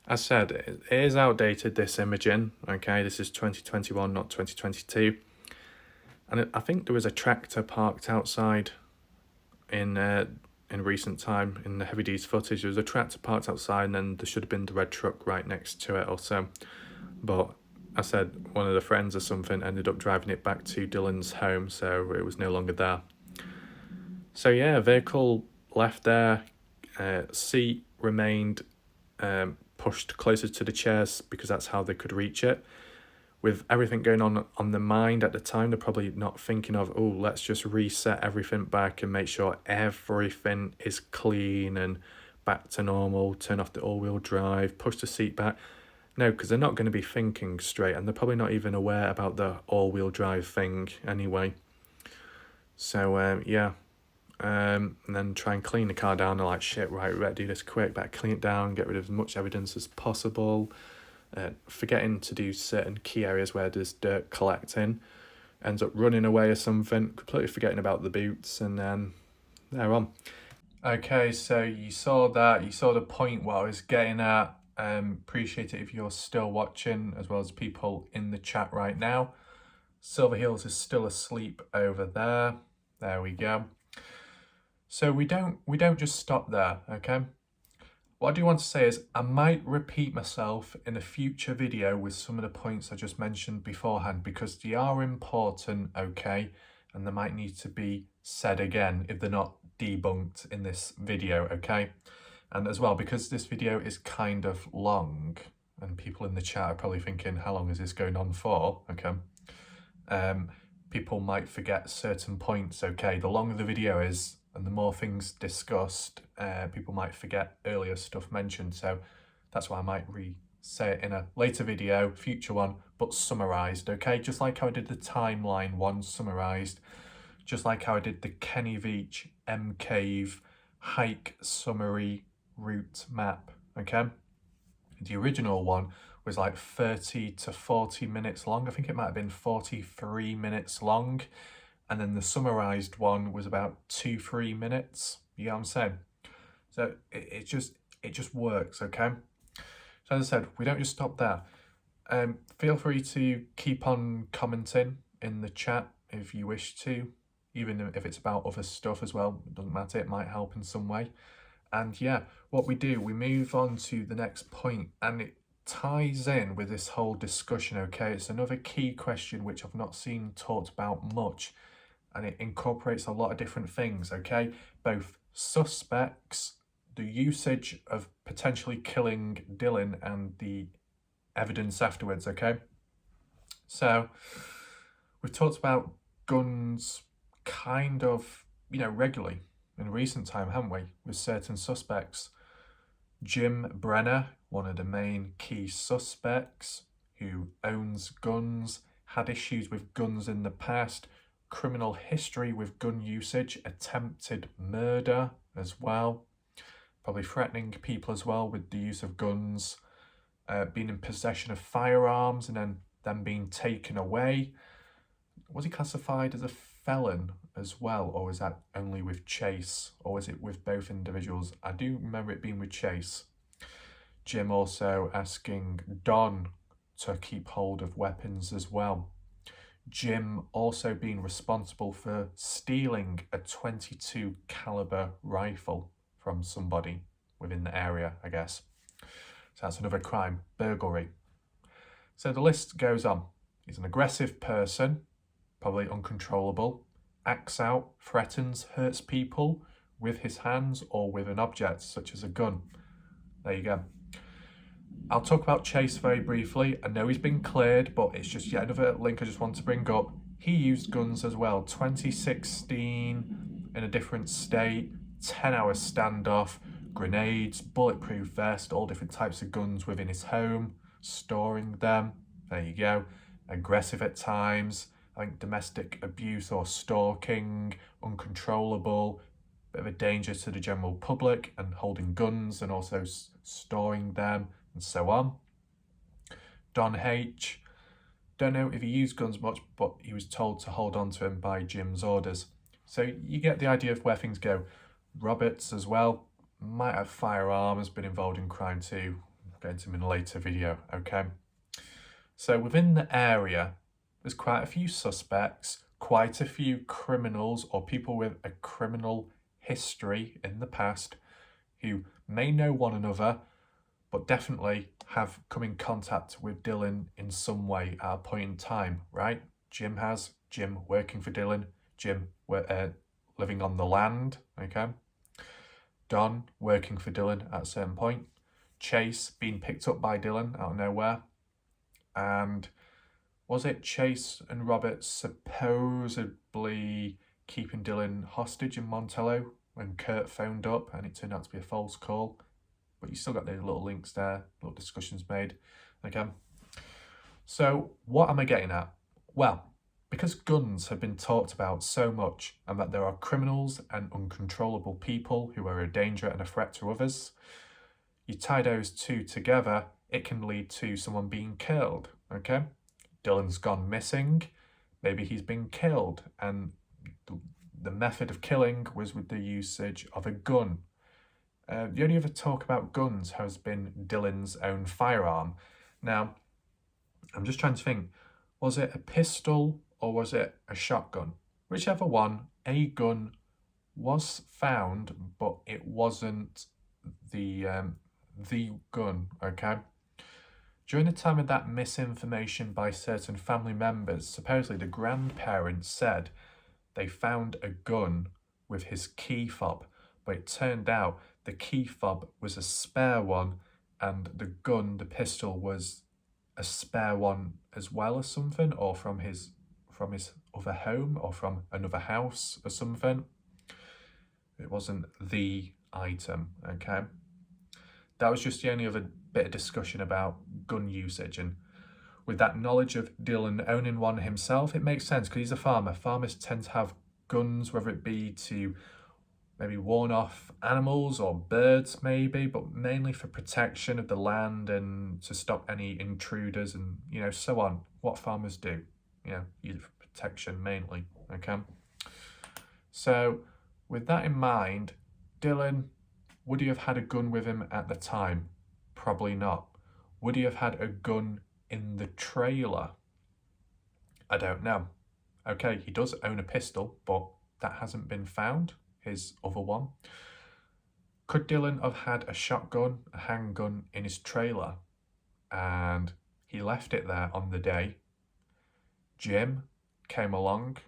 as said, it is outdated, this imaging, okay? This is 2021, not 2022. And I think there was a tractor parked outside in recent time in the Heavy D's footage. There was a tractor parked outside, and then there should have been the red truck right next to it or so. But I said one of the friends or something ended up driving it back to Dylan's home, so it was no longer there. So yeah, vehicle left there, seat remained pushed closer to the chairs because that's how they could reach it. With everything going on the mind at the time, they're probably not thinking of, oh, let's just reset everything back and make sure everything is clean and back to normal, turn off the all-wheel drive, push the seat back. No, because they're not going to be thinking straight, and they're probably not even aware about the all-wheel drive thing anyway. So, yeah. And then try and clean the car down. They're like, shit, right, we better do this quick, better clean it down, get rid of as much evidence as possible. Forgetting to do certain key areas where there's dirt collecting, ends up running away or something, completely forgetting about the boots, and then they're on. Okay, so you saw the point what I was getting at. Appreciate it if you're still watching, as well as people in the chat right now. Silver Heels is still asleep over there. There we go. So we don't just stop there, okay? What I do want to say is I might repeat myself in a future video with some of the points I just mentioned beforehand, because they are important, okay? And they might need to be said again if they're not debunked in this video, okay? And as well, because this video is kind of long, and people in the chat are probably thinking, how long is this going on for, okay? People might forget certain points, okay? The longer the video is, and the more things discussed, people might forget earlier stuff mentioned. So that's why I might say it in a later video, future one, but summarised, okay? Just like how I did the timeline one summarised, just like how I did the Kenny Veach M Cave hike summary route map, okay? The original one was like 30 to 40 minutes long. I think it might have been 43 minutes long. And then the summarised one was about 2-3 minutes. You know what I'm saying? So it just works, okay? So as I said, we don't just stop there. Feel free to keep on commenting in the chat if you wish to, even if it's about other stuff as well. It doesn't matter, it might help in some way. And yeah, what we do, we move on to the next point, and it ties in with this whole discussion, okay? It's another key question which I've not seen talked about much, and it incorporates a lot of different things, okay? Both suspects, the usage of potentially killing Dylan, and the evidence afterwards, okay? So we've talked about guns kind of, regularly in recent time, haven't we? With certain suspects. Jim Brenner, one of the main key suspects, who owns guns, had issues with guns in the past, criminal history with gun usage, attempted murder as well, probably threatening people as well with the use of guns, being in possession of firearms and then them being taken away. Was he classified as a felon as well, or was that only with Chase, or was it with both individuals? I do remember it being with Chase. Jim also asking Don to keep hold of weapons as well. Jim also being responsible for stealing a .22 caliber rifle from somebody within the area, I guess. So that's another crime, burglary. So the list goes on. He's an aggressive person, probably uncontrollable, acts out, threatens, hurts people with his hands or with an object such as a gun. There you go. I'll talk about Chase very briefly. I know he's been cleared, but it's just yet another link I just want to bring up. He used guns as well. 2016 in a different state, 10-hour standoff, grenades, bulletproof vest, all different types of guns within his home, storing them. There you go. Aggressive at times. I think domestic abuse or stalking, uncontrollable, bit of a danger to the general public, and holding guns and also storing them and so on. Don H. Don't know if he used guns much, but he was told to hold on to him by Jim's orders. So you get the idea of where things go. Roberts as well, might have firearms, been involved in crime too. I'll get into him in a later video, okay? So within the area, there's quite a few suspects, quite a few criminals or people with a criminal history in the past who may know one another, but definitely have come in contact with Dylan in some way at a point in time, right? Jim working for Dylan, Jim living on the land, okay? Don working for Dylan at a certain point, Chase being picked up by Dylan out of nowhere, and was it Chase and Roberts supposedly keeping Dylan hostage in Montello when Kurt phoned up and it turned out to be a false call? But you still got those little links there, little discussions made. Okay. So what am I getting at? Well, because guns have been talked about so much and that there are criminals and uncontrollable people who are a danger and a threat to others, you tie those two together, it can lead to someone being killed, okay? Dylan's gone missing, maybe he's been killed, and the method of killing was with the usage of a gun. The only other talk about guns has been Dylan's own firearm. Now, I'm just trying to think, was it a pistol or was it a shotgun? Whichever one, a gun was found, but it wasn't the gun, okay? During the time of that misinformation by certain family members, supposedly the grandparents said they found a gun with his key fob, but it turned out the key fob was a spare one and the gun, the pistol, was a spare one as well or something, or from his other home or from another house or something. It wasn't the item, okay? That was just the only other bit of discussion about gun usage, and with that knowledge of Dylan owning one himself, it makes sense because he's a farmer. Farmers tend to have guns, whether it be to maybe warn off animals or birds maybe, but mainly for protection of the land and to stop any intruders and, so on. What farmers do, use it for protection mainly, okay? So with that in mind, Dylan, would he have had a gun with him at the time? Probably not. Would he have had a gun in the trailer? I don't know. Okay, he does own a pistol, but that hasn't been found, his other one. Could Dylan have had a shotgun, a handgun in his trailer? and he left it there on the day. Jim came along,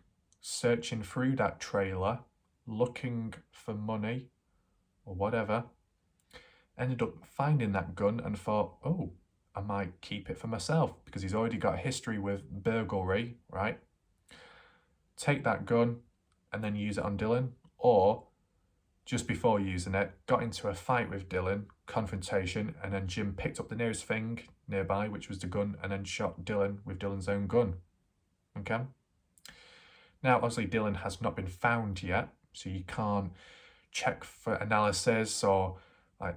searching through that trailer, looking for money or whatever, ended up finding that gun and thought, oh, I might keep it for myself because he's already got a history with burglary, right? Take that gun and then use it on Dylan, or just before using it, got into a fight with Dylan, confrontation, and then Jim picked up the nearest thing nearby, which was the gun, and then shot Dylan with Dylan's own gun. Okay? Now, obviously, Dylan has not been found yet, so you can't check for analysis or like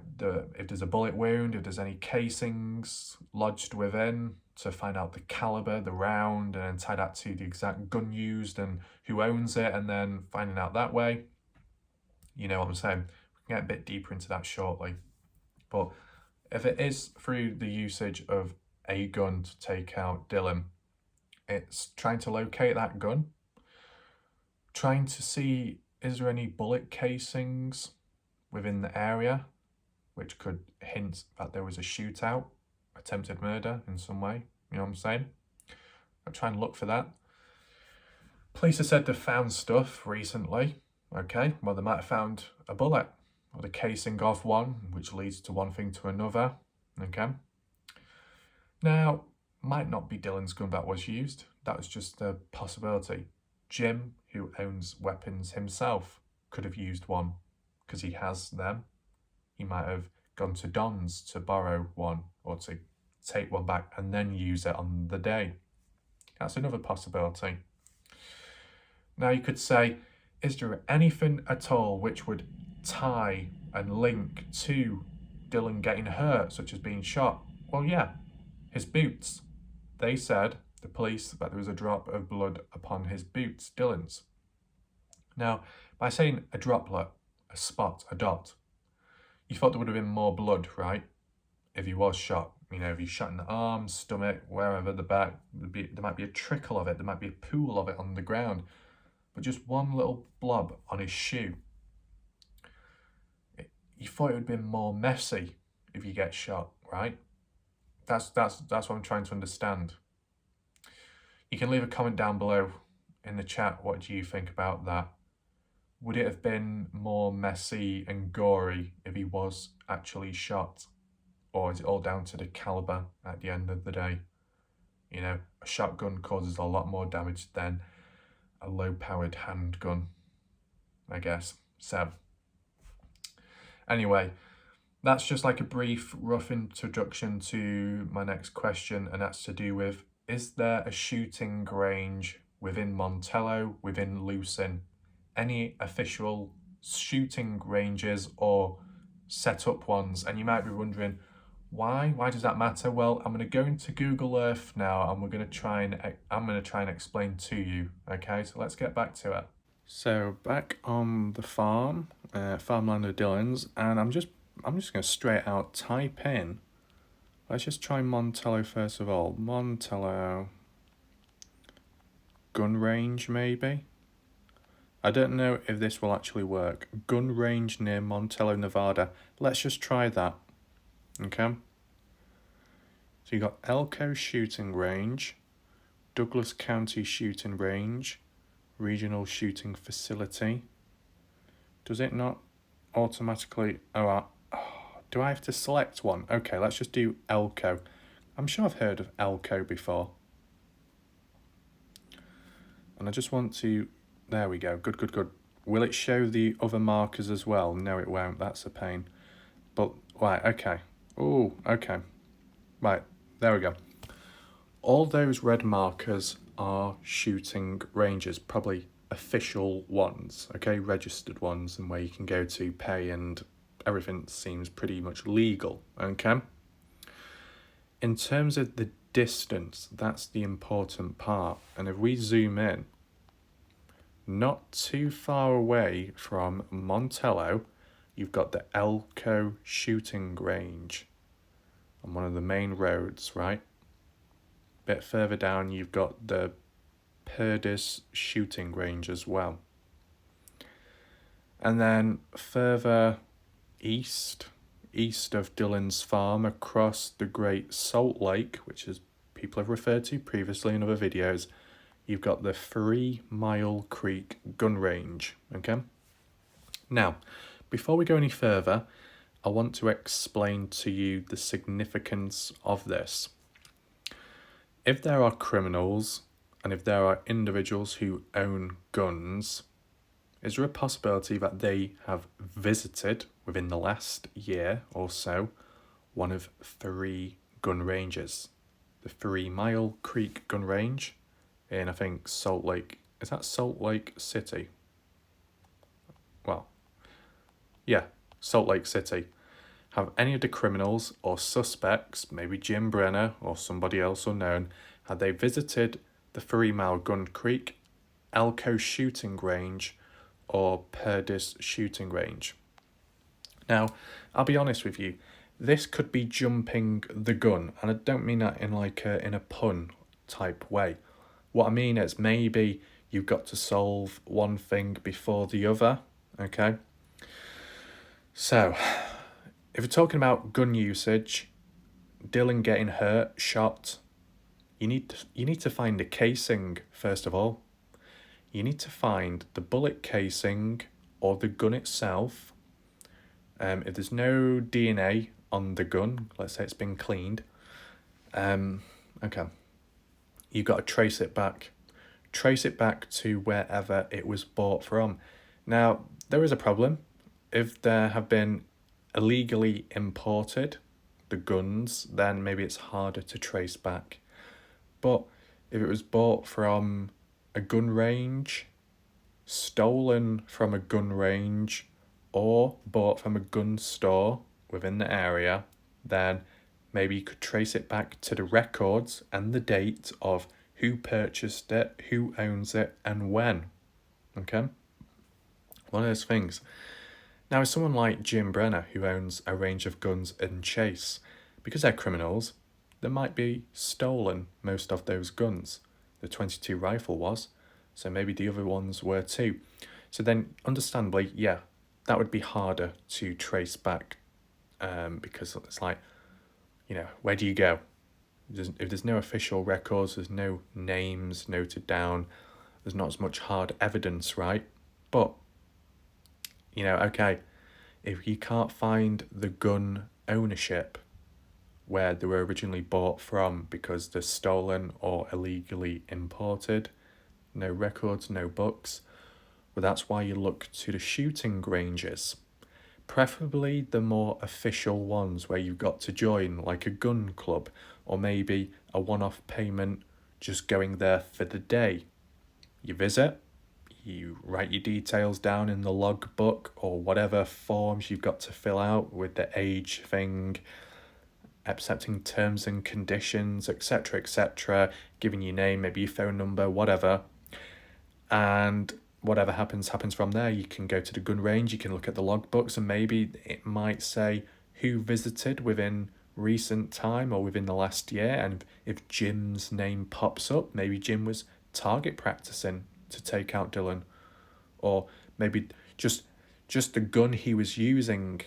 if there's a bullet wound, if there's any casings lodged within, to find out the caliber, the round, and then tie that to the exact gun used and who owns it, and then finding out that way. You know what I'm saying? We can get a bit deeper into that shortly. But if it is through the usage of a gun to take out Dylan, it's trying to locate that gun, trying to see, is there any bullet casings within the area, which could hint that there was a shootout, attempted murder in some way, you know what I'm saying? I'll try and look for that. Police have said they've found stuff recently, okay? Well, they might have found a bullet or the casing of one, which leads to one thing to another, okay? Now, might not be Dylan's gun that was used. That was just a possibility. Jim, who owns weapons himself, could have used one because he has them. He might have gone to Don's to borrow one or to take one back and then use it on the day. That's another possibility. Now you could say, is there anything at all which would tie and link to Dylan getting hurt, such as being shot? Well, yeah, his boots. They said, the police, that there was a drop of blood upon his boots, Dylan's. Now, by saying a droplet, a spot, a dot, you thought there would have been more blood, right? If he was shot. You know, if he's shot in the arms, stomach, wherever, the back, there might be a trickle of it, there might be a pool of it on the ground. But just one little blob on his shoe. You thought it would have been more messy if you get shot, right? That's what I'm trying to understand. You can leave a comment down below in the chat. What do you think about that? Would it have been more messy and gory if he was actually shot? Or is it all down to the caliber at the end of the day? You know, a shotgun causes a lot more damage than a low-powered handgun, I guess. So, anyway, that's just like a brief, rough introduction to my next question, and that's to do with, is there a shooting range within Montello, within Lucin? Any official shooting ranges or set up ones? And you might be wondering, why? Why does that matter? Well, I'm going to go into Google Earth now, and I'm going to try and explain to you. Okay, so let's get back to it. So back on the farm, farmland of Dylan's, and I'm just going to straight out type in. Let's just try Montello first of all. Montello gun range, maybe. I don't know if this will actually work. Gun range near Montello, Nevada. Let's just try that. Okay. So you got Elko shooting range, Douglas County shooting range, regional shooting facility. Does it not automatically? Do I have to select one? Okay, let's just do Elko. I'm sure I've heard of Elko before. And I just want to. There we go. Good. Will it show the other markers as well? No, it won't. That's a pain. But, right, okay. Oh, okay. Right, there we go. All those red markers are shooting ranges, probably official ones, okay? Registered ones, and where you can go to pay, and everything seems pretty much legal, okay? In terms of the distance, that's the important part. And if we zoom in, not too far away from Montello, you've got the Elko shooting range on one of the main roads, right? A bit further down, you've got the Perdis shooting range as well. And then further east, east of Dylan's farm across the Great Salt Lake, which is people have referred to previously in other videos, you've got the 3 Mile Creek gun range, okay? Now, before we go any further, I want to explain to you the significance of this. If there are criminals and if there are individuals who own guns, is there a possibility that they have visited within the last year or so one of 3 gun ranges? The 3 Mile Creek gun range in, I think, Salt Lake. Is that Salt Lake City? Well, yeah, Salt Lake City. Have any of the criminals or suspects, maybe Jim Brenner or somebody else unknown, had they visited the 3 Mile Gun Creek, Elko shooting range, or Perdis shooting range? Now, I'll be honest with you, this could be jumping the gun, and I don't mean that in in a pun type way. What I mean is maybe you've got to solve one thing before the other, okay? So, if we're talking about gun usage, Dylan getting hurt, shot, you need to find the casing first of all. You need to find the bullet casing or the gun itself. If there's no DNA on the gun, let's say it's been cleaned, okay, you've got to trace it back. Trace it back to wherever it was bought from. Now, there is a problem. If there have been illegally imported the guns, then maybe it's harder to trace back. But if it was bought from a gun range, stolen from a gun range, or bought from a gun store within the area, then maybe you could trace it back to the records and the date of who purchased it, who owns it, and when. Okay? One of those things. Now, as someone like Jim Brenner, who owns a range of guns in Chase, because they're criminals, they might be stolen most of those guns. The .22 rifle was, so maybe the other ones were too. So then, understandably, yeah, that would be harder to trace back, because it's like, where do you go? If there's no official records, there's no names noted down, there's not as much hard evidence, right? But okay, if you can't find the gun ownership where they were originally bought from because they're stolen or illegally imported, no records, no books, well, that's why you look to the shooting ranges. Preferably the more official ones where you've got to join, like a gun club, or maybe a one-off payment just going there for the day. You visit, you write your details down in the logbook or whatever forms you've got to fill out with the age thing, accepting terms and conditions, etc., giving your name, maybe your phone number, whatever. And whatever happens from there. You can go to the gun range, you can look at the logbooks, and maybe it might say who visited within recent time or within the last year. And if Jim's name pops up, maybe Jim was target practicing to take out Dylan, or maybe just the gun he was using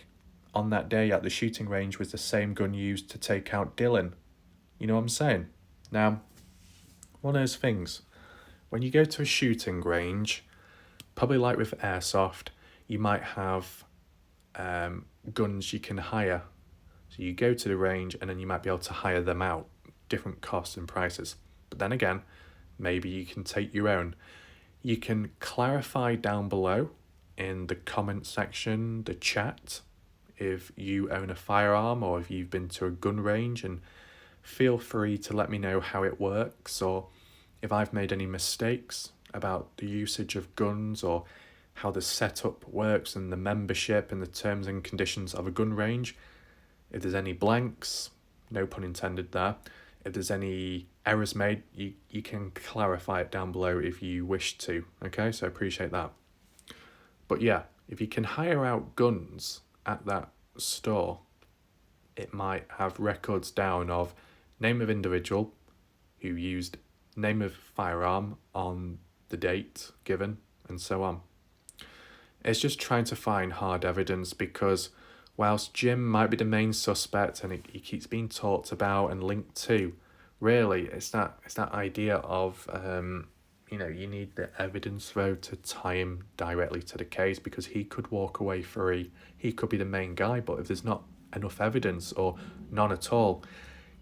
on that day at the shooting range was the same gun used to take out Dylan. You know what I'm saying? Now, one of those things, when you go to a shooting range, probably like with airsoft, you might have guns you can hire. So you go to the range and then you might be able to hire them out, different costs and prices. But then again, maybe you can take your own. You can clarify down below in the comment section, the chat, if you own a firearm or if you've been to a gun range, and feel free to let me know how it works, or if I've made any mistakes about the usage of guns, or how the setup works and the membership and the terms and conditions of a gun range. If there's any blanks, no pun intended there, if there's any errors made, you can clarify it down below if you wish to, okay? So I appreciate that. But yeah, if you can hire out guns at that store, it might have records down of name of individual who used name of firearm on the date given, and so on. It's just trying to find hard evidence, because whilst Jim might be the main suspect and he keeps being talked about and linked to, really it's that idea of you need the evidence though to tie him directly to the case, because he could walk away free, he could be the main guy, but if there's not enough evidence or none at all,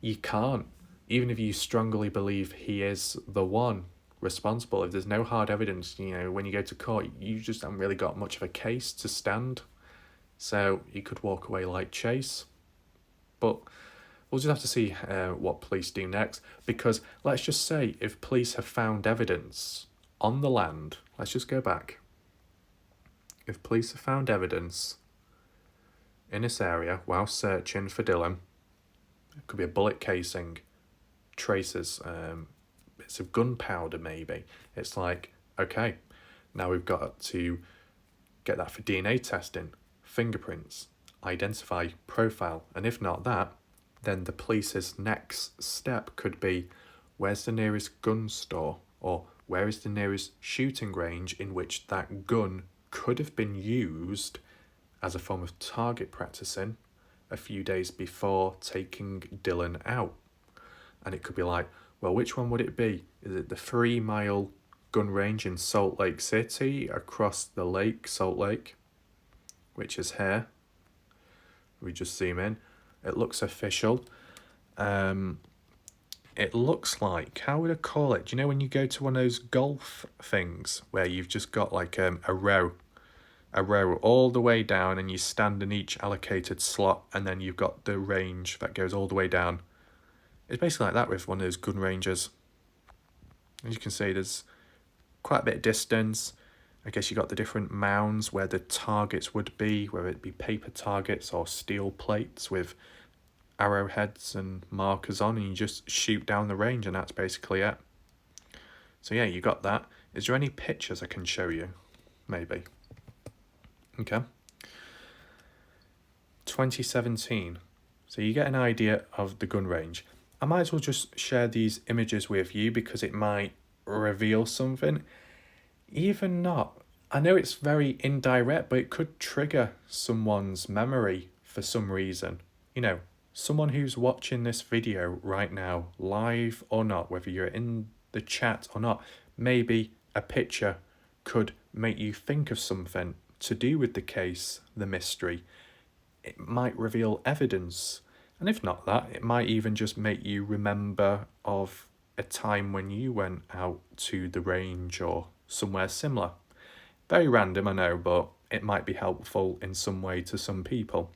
you can't, even if you strongly believe he is the one responsible, if there's no hard evidence, when you go to court, you just haven't really got much of a case to stand. So you could walk away like Chase. But we'll just have to see what police do next, because let's just say if police have found evidence on the land, let's just go back. If police have found evidence in this area while searching for Dylan, it could be a bullet casing, traces, bits of gunpowder maybe. It's like, okay, now we've got to get that for DNA testing, fingerprints, identify, profile, and if not that, then the police's next step could be, where's the nearest gun store, or where is the nearest shooting range in which that gun could have been used as a form of target practicing a few days before taking Dylan out. And it could be like, well, which one would it be? Is it the 3 mile gun range in Salt Lake City across the lake, Salt Lake, which is here? We just zoom in. It looks official. It looks like, how would I call it? Do you know when you go to one of those golf things where you've just got like a row all the way down, and you stand in each allocated slot, and then you've got the range that goes all the way down? It's basically like that with one of those gun ranges. As you can see, there's quite a bit of distance. I guess you got the different mounds where the targets would be, whether it be paper targets or steel plates with arrowheads and markers on, and you just shoot down the range, and that's basically it. So yeah, you got that. Is there any pictures I can show you? Maybe. Okay. 2017. So you get an idea of the gun range. I might as well just share these images with you because it might reveal something. Even not. I know it's very indirect, but it could trigger someone's memory for some reason. Someone who's watching this video right now, live or not, whether you're in the chat or not, maybe a picture could make you think of something to do with the case, the mystery. It might reveal evidence. And if not that, it might even just make you remember of a time when you went out to the range or somewhere similar. Very random, I know, but it might be helpful in some way to some people.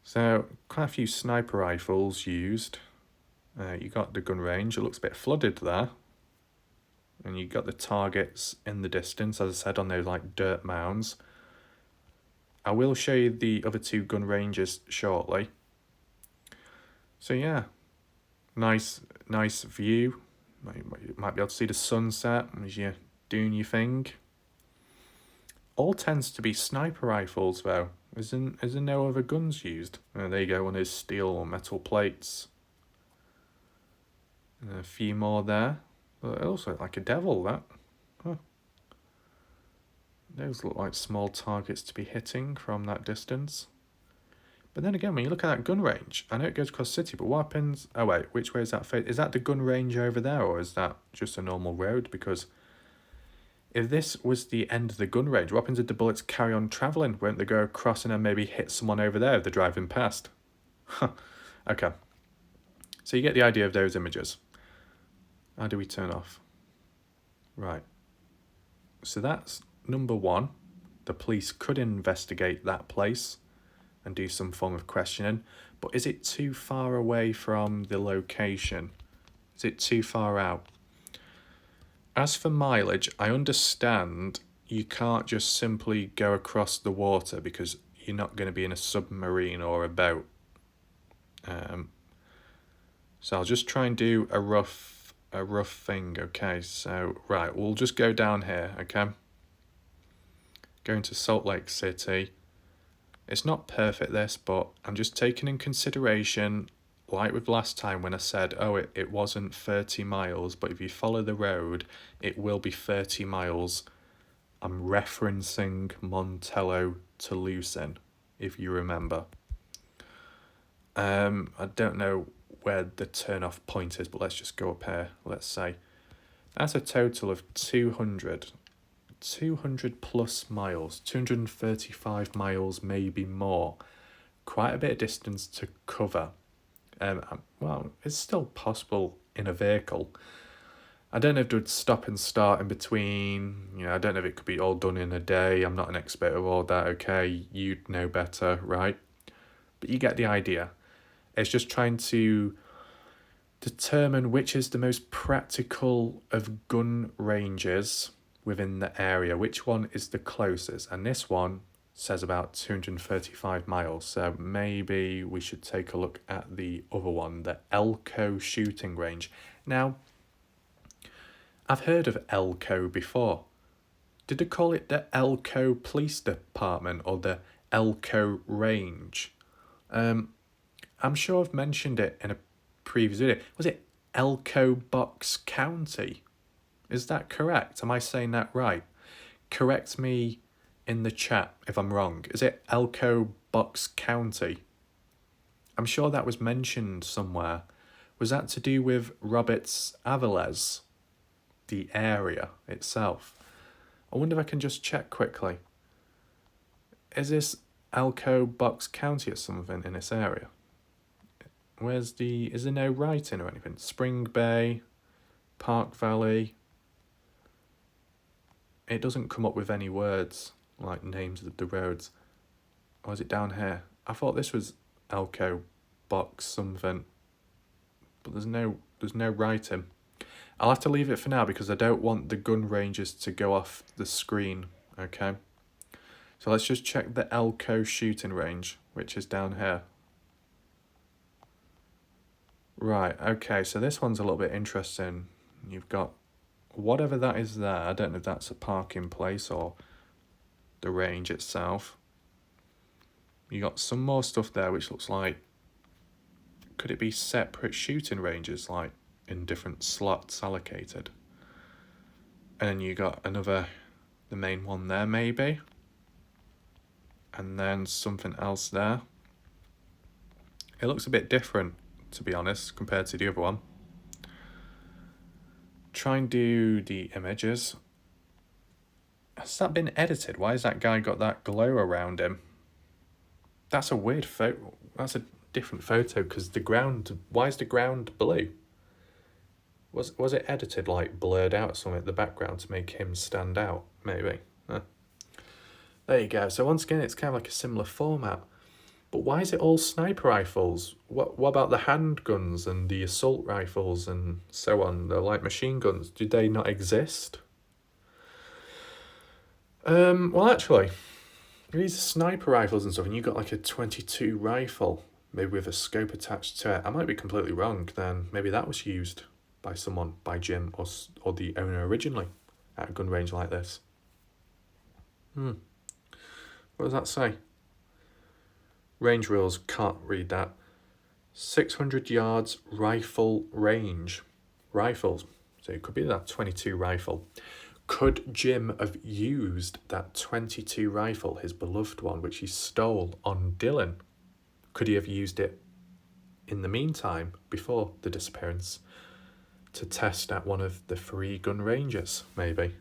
So, quite a few sniper rifles used. You got the gun range. It looks a bit flooded there. And you got the targets in the distance, as I said, on those like dirt mounds. I will show you the other 2 gun ranges shortly. So yeah, nice view. You might be able to see the sunset as you're doing your thing. All tends to be sniper rifles though. Isn't there no other guns used? There you go, one of those steel or metal plates. And a few more there. But it looks like a devil, that. Huh. Those look like small targets to be hitting from that distance. But then again, when you look at that gun range, I know it goes across the city, but what happens... Oh wait, which way is that? Is that the gun range over there, or is that just a normal road? Because if this was the end of the gun range, what happens if the bullets carry on travelling? Won't they go across and then maybe hit someone over there if they're driving past? Okay. So you get the idea of those images. How do we turn off? Right. So that's number 1. The police could investigate that place and do some form of questioning, but is it too far away from the location? Is it too far out? As for mileage, I understand you can't just simply go across the water because you're not going to be in a submarine or a boat. So I'll just try and do a rough thing. Okay, so right, we'll just go down here. Okay, going to Salt Lake City. It's not perfect this, but I'm just taking in consideration, like with last time when I said, oh, it wasn't 30 miles, but if you follow the road, it will be 30 miles. I'm referencing Montello to Lucin. if you remember. I don't know where the turn off point is, but let's just go up here. Let's say that's a total of 200 plus miles, 235 miles, maybe more. Quite a bit of distance to cover. Well, it's still possible in a vehicle. I don't know if it would stop and start in between. I don't know if it could be all done in a day. I'm not an expert of all that, okay? You'd know better, right? But you get the idea. It's just trying to determine which is the most practical of gun ranges within the area. Which one is the closest? And this one says about 235 miles. So maybe we should take a look at the other one, the Elko shooting range. Now, I've heard of Elko before. Did they call it the Elko Police Department or the Elko Range? I'm sure I've mentioned it in a previous video. Was it Elko Box County? Is that correct? Am I saying that right? Correct me in the chat if I'm wrong. Is it Elko Box County? I'm sure that was mentioned somewhere. Was that to do with Roberts Aviles? The area itself. I wonder if I can just check quickly. Is this Elko Box County or something in this area? Is there no writing or anything? Spring Bay, Park Valley. It doesn't come up with any words, like names of the roads. Or is it down here? I thought this was Elko Box something. But there's no writing. I'll have to leave it for now because I don't want the gun ranges to go off the screen, okay? So let's just check the Elko shooting range, which is down here. Right, okay, so this one's a little bit interesting. You've got whatever that is there. I don't know if that's a parking place or the range itself. You got some more stuff there which looks like, could it be separate shooting ranges, like in different slots allocated? And then you got the main one there maybe. And then something else there. It looks a bit different, to be honest, compared to the other one. Try and do the images. Has that been edited? Why has that guy got that glow around him? That's a weird photo. That's a different photo because why is the ground blue? Was it edited, like blurred out something at the background to make him stand out? Maybe. There you go. So once again, it's kind of like a similar format. But why is it all sniper rifles? What about the handguns and the assault rifles and so on? The light machine guns, do they not exist? Well, actually, these sniper rifles and stuff, and you got like a 22 rifle, maybe with a scope attached to it. I might be completely wrong. Then maybe that was used by someone, by Jim or the owner originally at a gun range like this. What does that say? Range rules, can't read that. 600 yards rifle range. Rifles. So it could be that 22 rifle. Could Jim have used that 22 rifle, his beloved one, which he stole on Dylan? Could he have used it in the meantime, before the disappearance, to test at one of the free gun ranges, maybe?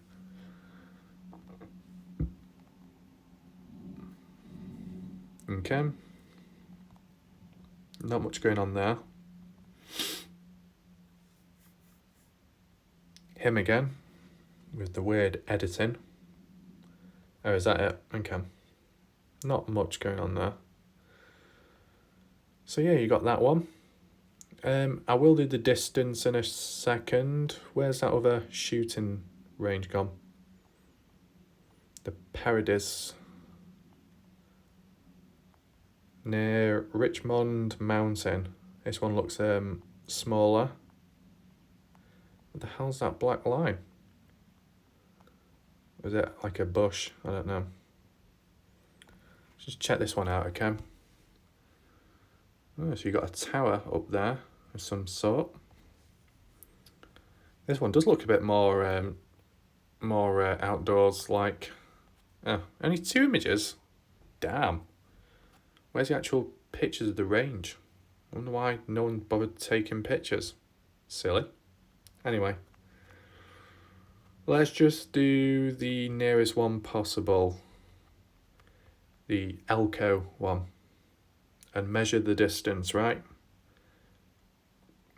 Okay. Not much going on there. Him again, with the weird editing. Oh, is that it? Okay. Not much going on there. So yeah, you got that one. I will do the distance in a second. Where's that other shooting range gone? The Paradis. Near Richmond Mountain. This one looks smaller. What the hell's that black line? Is it like a bush? I don't know. Just check this one out, okay? Oh, so you got a tower up there of some sort. This one does look a bit more outdoors like. Oh, only 2 images? Damn. Where's the actual pictures of the range? I wonder why no one bothered taking pictures. Silly. Anyway, let's just do the nearest one possible. The Elko one. And measure the distance, right?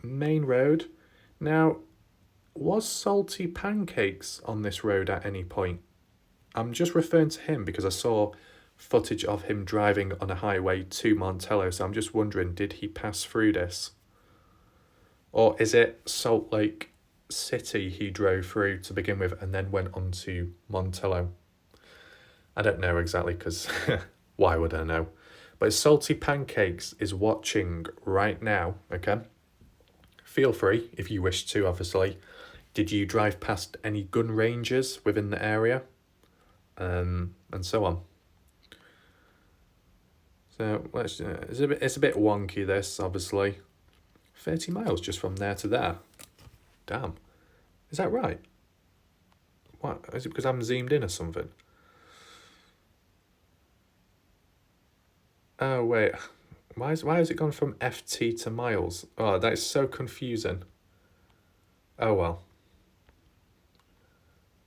Main road. Now, was Salty Pancakes on this road at any point? I'm just referring to him because I saw footage of him driving on a highway to Montello, so I'm just wondering, did he pass through this? Or is it Salt Lake City he drove through to begin with and then went on to Montello? I don't know exactly because why would I know? But Salty Pancakes is watching right now, okay? Feel free if you wish to, obviously. Did you drive past any gun ranges within the area? And so on. So it's a bit wonky, this, obviously. 30 miles just from there to there. Damn. Is that right? What? Is it because I'm zoomed in or something? Oh, wait. Why has it gone from FT to miles? Oh, that is so confusing. Oh, well.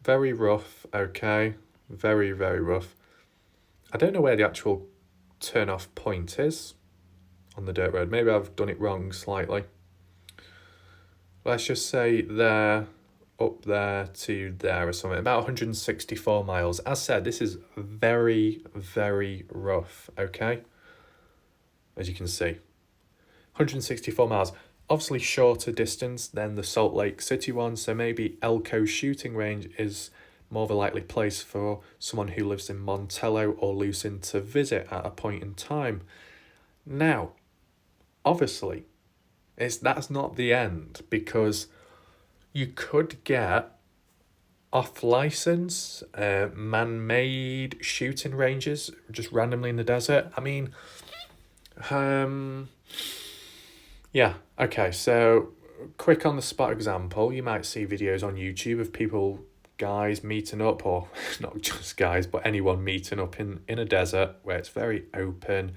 Very rough, okay. Very, very rough. I don't know where the actual turn-off point is on the dirt road. Maybe I've done it wrong slightly. Let's just say there, up there to there or something. About 164 miles. As said, this is very, very rough, okay? As you can see. 164 miles. Obviously shorter distance than the Salt Lake City one, so maybe Elko shooting range is more of a likely place for someone who lives in Montello or Lucin to visit at a point in time. Now, obviously, that's not the end, because you could get off-license, man-made shooting ranges just randomly in the desert. I mean, yeah, okay, so quick on the spot example, you might see videos on YouTube of people, guys meeting up, or not just guys, but anyone meeting up in a desert where it's very open,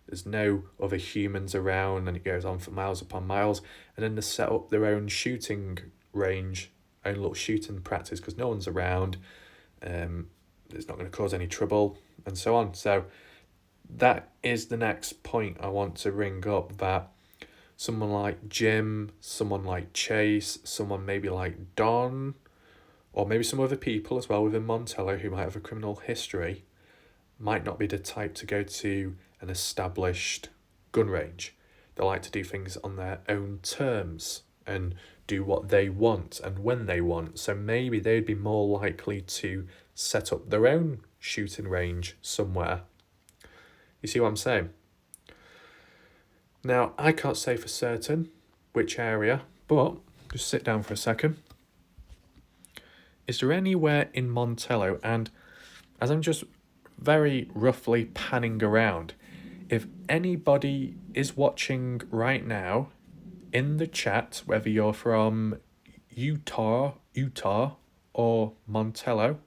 there's no other humans around, and it goes on for miles upon miles, and then they set up their own shooting range, own little shooting practice, because no one's around, it's not going to cause any trouble, and so on. So that is the next point I want to ring up, that someone like Jim, someone like Chase, someone maybe like Don, or maybe some other people as well within Montello who might have a criminal history, might not be the type to go to an established gun range. They like to do things on their own terms and do what they want and when they want. So maybe they'd be more likely to set up their own shooting range somewhere. You see what I'm saying? Now, I can't say for certain which area, but just sit down for a second. Is there anywhere in Montello, and as I'm just very roughly panning around, if anybody is watching right now in the chat, whether you're from Utah or Montello,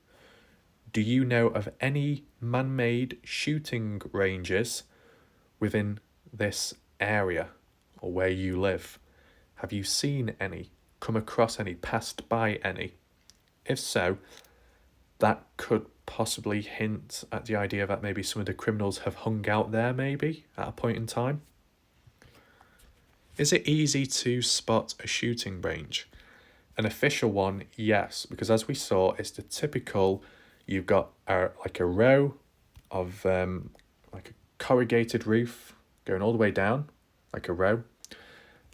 do you know of any man-made shooting ranges within this area or where you live? Have you seen any, come across any, passed by any? If so, that could possibly hint at the idea that maybe some of the criminals have hung out there maybe at a point in time. Is it easy to spot a shooting range? An official one, yes, because as we saw, it's the typical, you've got like a row of like a corrugated roof going all the way down, like a row,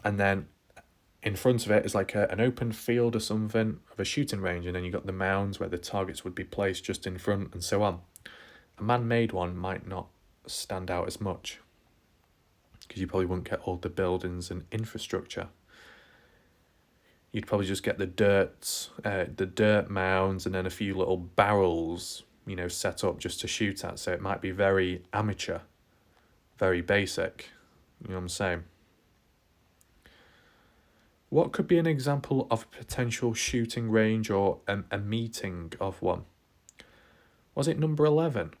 and then in front of it is like an open field or something of a shooting range, and then you've got the mounds where the targets would be placed just in front, and so on. A man-made one might not stand out as much, because you probably wouldn't get all the buildings and infrastructure. You'd probably just get the dirt mounds, and then a few little barrels, set up just to shoot at. So it might be very amateur, very basic. You know what I'm saying? What could be an example of a potential shooting range or a meeting of one? Was it number 11?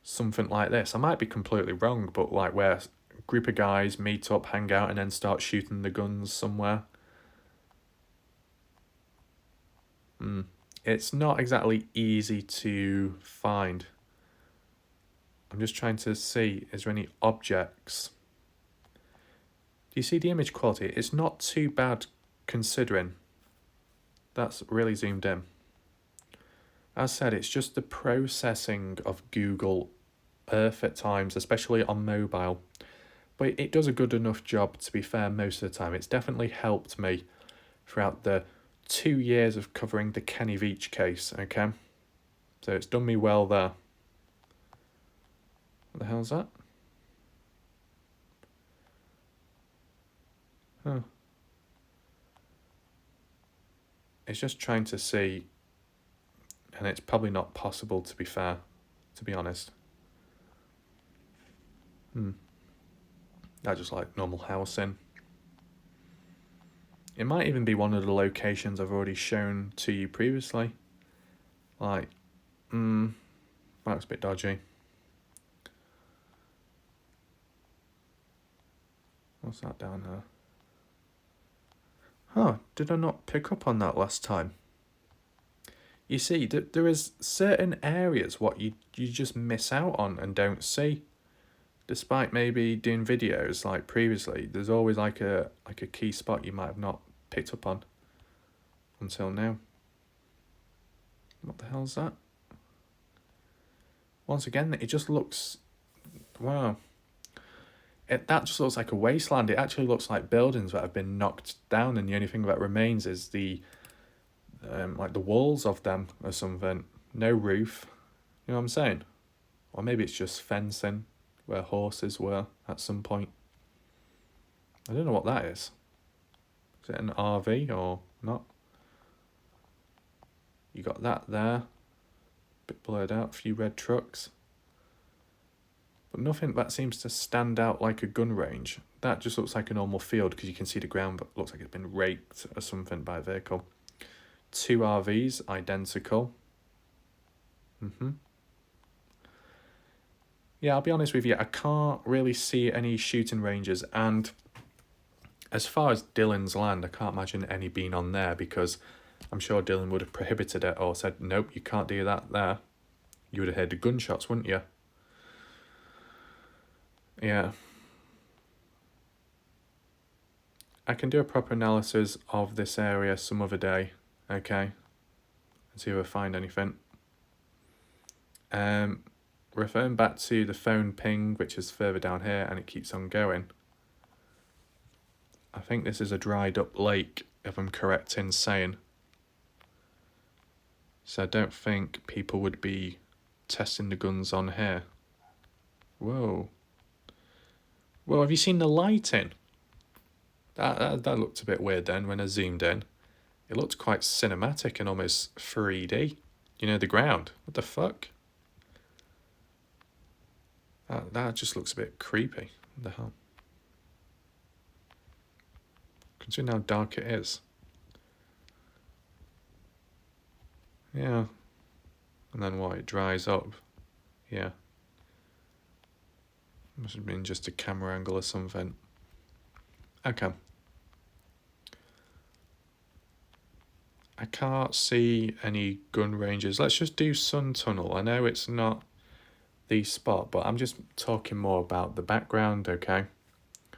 something like this. I might be completely wrong, but like where a group of guys meet up, hang out, and then start shooting the guns somewhere. It's not exactly easy to find. I'm just trying to see, is there any objects? Do you see the image quality? It's not too bad considering. That's really zoomed in. As said, it's just the processing of Google Earth at times, especially on mobile. But it does a good enough job, to be fair, most of the time. It's definitely helped me throughout the 2 years of covering the Kenny Veach case, okay? So it's done me well there. What the hell's that? Huh. It's just trying to see, and it's probably not possible, to be fair, to be honest. That's just like normal housing. It might even be one of the locations I've already shown to you previously. Like, that looks a bit dodgy. What's that down there? Huh, did I not pick up on that last time? You see, there is certain areas what you just miss out on and don't see. Despite maybe doing videos like previously, there's always like a key spot you might have not picked up on until now. What the hell's that? Once again, it just looks, wow. That just looks like a wasteland. It actually looks like buildings that have been knocked down, and the only thing that remains is the like the walls of them or something. No roof. You know what I'm saying? Or maybe it's just fencing where horses were at some point. I don't know what that is. Is it an RV or not? You got that there. Bit blurred out, a few red trucks. But nothing that seems to stand out like a gun range. That just looks like a normal field because you can see the ground, but looks like it's been raked or something by a vehicle. 2 RVs, identical. Yeah, I'll be honest with you, I can't really see any shooting ranges, and as far as Dylan's land, I can't imagine any being on there because I'm sure Dylan would have prohibited it or said, nope, you can't do that there. You would have heard the gunshots, wouldn't you? Yeah. I can do a proper analysis of this area some other day, okay? And see if I find anything. Referring back to the phone ping, which is further down here, and it keeps on going. I think this is a dried up lake, if I'm correct in saying. So I don't think people would be testing the guns on here. Whoa. Well, have you seen the lighting? That looked a bit weird then when I zoomed in. It looked quite cinematic and almost 3D. You know, the ground. What the fuck? That just looks a bit creepy. What the hell? Considering how dark it is. Yeah. And then what? It dries up. Yeah. Must have been just a camera angle or something. Okay. I can't see any gun ranges. Let's just do Sun Tunnel. I know it's not the spot, but I'm just talking more about the background, okay? Do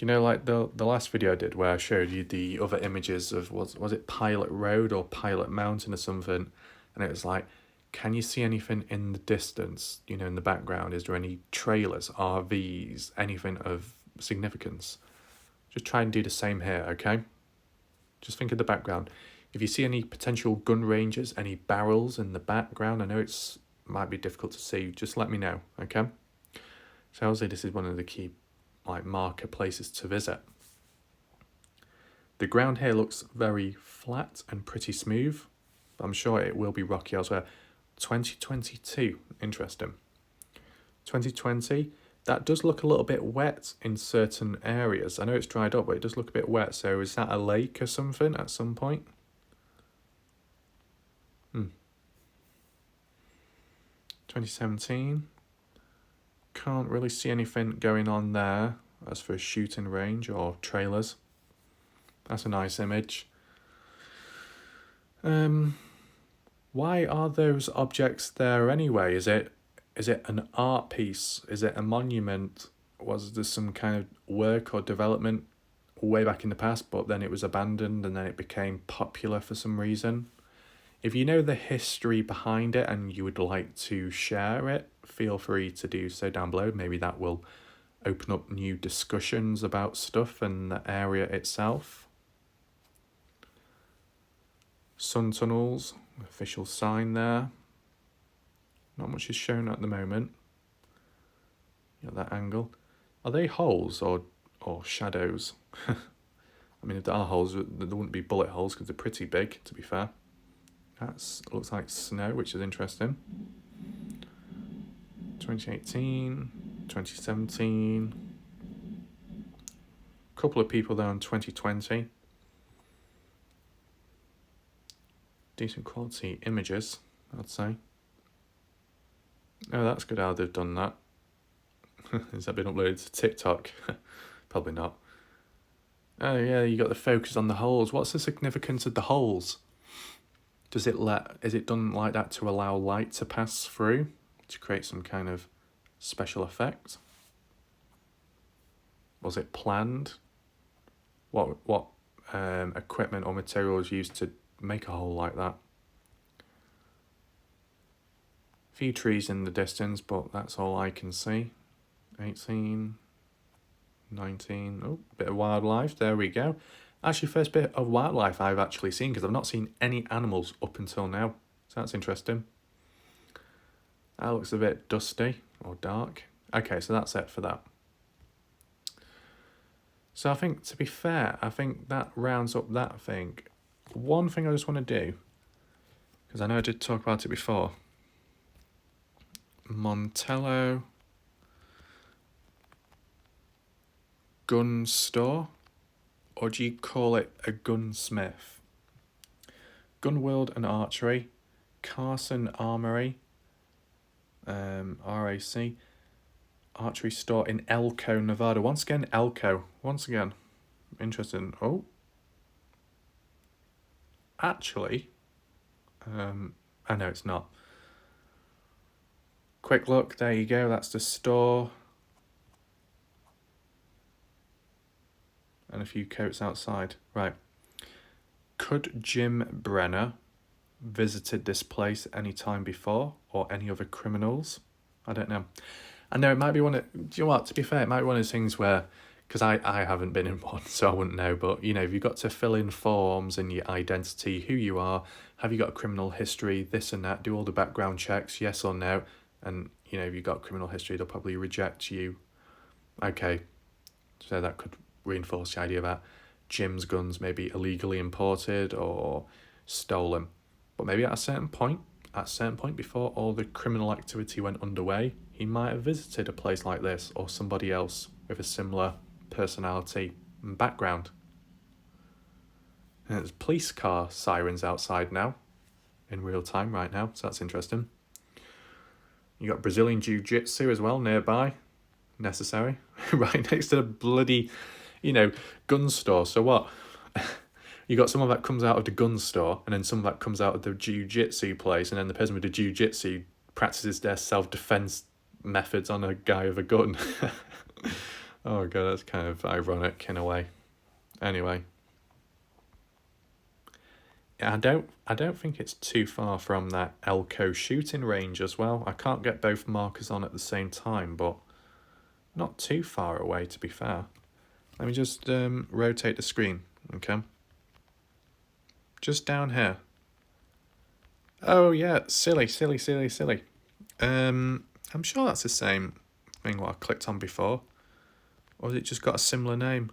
you know, like the last video I did where I showed you the other images of, was it Pilot Road or Pilot Mountain or something? And it was like, can you see anything in the distance, you know, in the background? Is there any trailers, RVs, anything of significance? Just try and do the same here, okay? Just think of the background. If you see any potential gun ranges, any barrels in the background, I know it's might be difficult to see, just let me know, okay? So I'll say this is one of the key like marker places to visit. The ground here looks very flat and pretty smooth, but I'm sure it will be rocky elsewhere. 2022, interesting. 2020, that does look a little bit wet in certain areas. I know it's dried up, but it does look a bit wet. So is that a lake or something at some point? 2017. Can't really see anything going on there as for shooting range or trailers. That's a nice image. Why are those objects there anyway? Is it an art piece? Is it a monument? Was there some kind of work or development way back in the past, but then it was abandoned and then it became popular for some reason? If you know the history behind it and you would like to share it, feel free to do so down below. Maybe that will open up new discussions about stuff and the area itself. Sun tunnels, official sign there. Not much is shown at the moment. At that angle. Are they holes or shadows? I mean, if there are holes, there wouldn't be bullet holes because they're pretty big, to be fair. That looks like snow, which is interesting. 2018, 2017. Couple of people there in 2020. Decent quality images, I'd say. Oh, that's good how they've done that. Has that been uploaded to TikTok? Probably not. Oh yeah, you got the focus on the holes. What's the significance of the holes? Is it done like that to allow light to pass through, to create some kind of special effect? Was it planned? What equipment or material was used to make a hole like that? A few trees in the distance, but that's all I can see. 18, 19, oh, bit of wildlife, there we go. Actually, first bit of wildlife I've actually seen, because I've not seen any animals up until now. So that's interesting. That looks a bit dusty or dark. Okay, so that's it for that. So I think, to be fair, I think that rounds up that thing. One thing I just want to do, because I know I did talk about it before. Montello gun store, or do you call it a gunsmith? Gun World and Archery, Carson Armory, RAC, archery store in Elko, Nevada. Once again, Elko. Once again, interesting. Oh, actually, I know it's not. Quick look, there you go, that's the store. And a few coats outside. Right. Could Jim Brenner visited this place any time before, or any other criminals? I don't know. I know it might be one of, do you know what, to be fair, it might be one of those things where, because I haven't been in one, so I wouldn't know, but, you know, you've got to fill in forms and your identity, who you are, have you got a criminal history, this and that, do all the background checks, yes or no, and, you know, if you've got criminal history, they'll probably reject you. Okay, so that could reinforce the idea that Jim's guns may be illegally imported or stolen. But maybe at a certain point before all the criminal activity went underway, he might have visited a place like this, or somebody else with a similar personality and background. And there's police car sirens outside now, in real time right now, so that's interesting. You got Brazilian Jiu-Jitsu as well nearby, necessary, right next to the bloody, you know, gun store. So what? You got someone that comes out of the gun store, and then someone that comes out of the jiu-jitsu place, and then the person with the jiu-jitsu practices their self-defense methods on a guy with a gun. Oh god, that's kind of ironic in a way. Anyway, yeah, I don't think it's too far from that Elko shooting range as well. I can't get both markers on at the same time, but not too far away, to be fair. Let me just rotate the screen, okay? Just down here. Oh yeah, silly. I'm sure that's the same thing what I clicked on before. Or has it just got a similar name?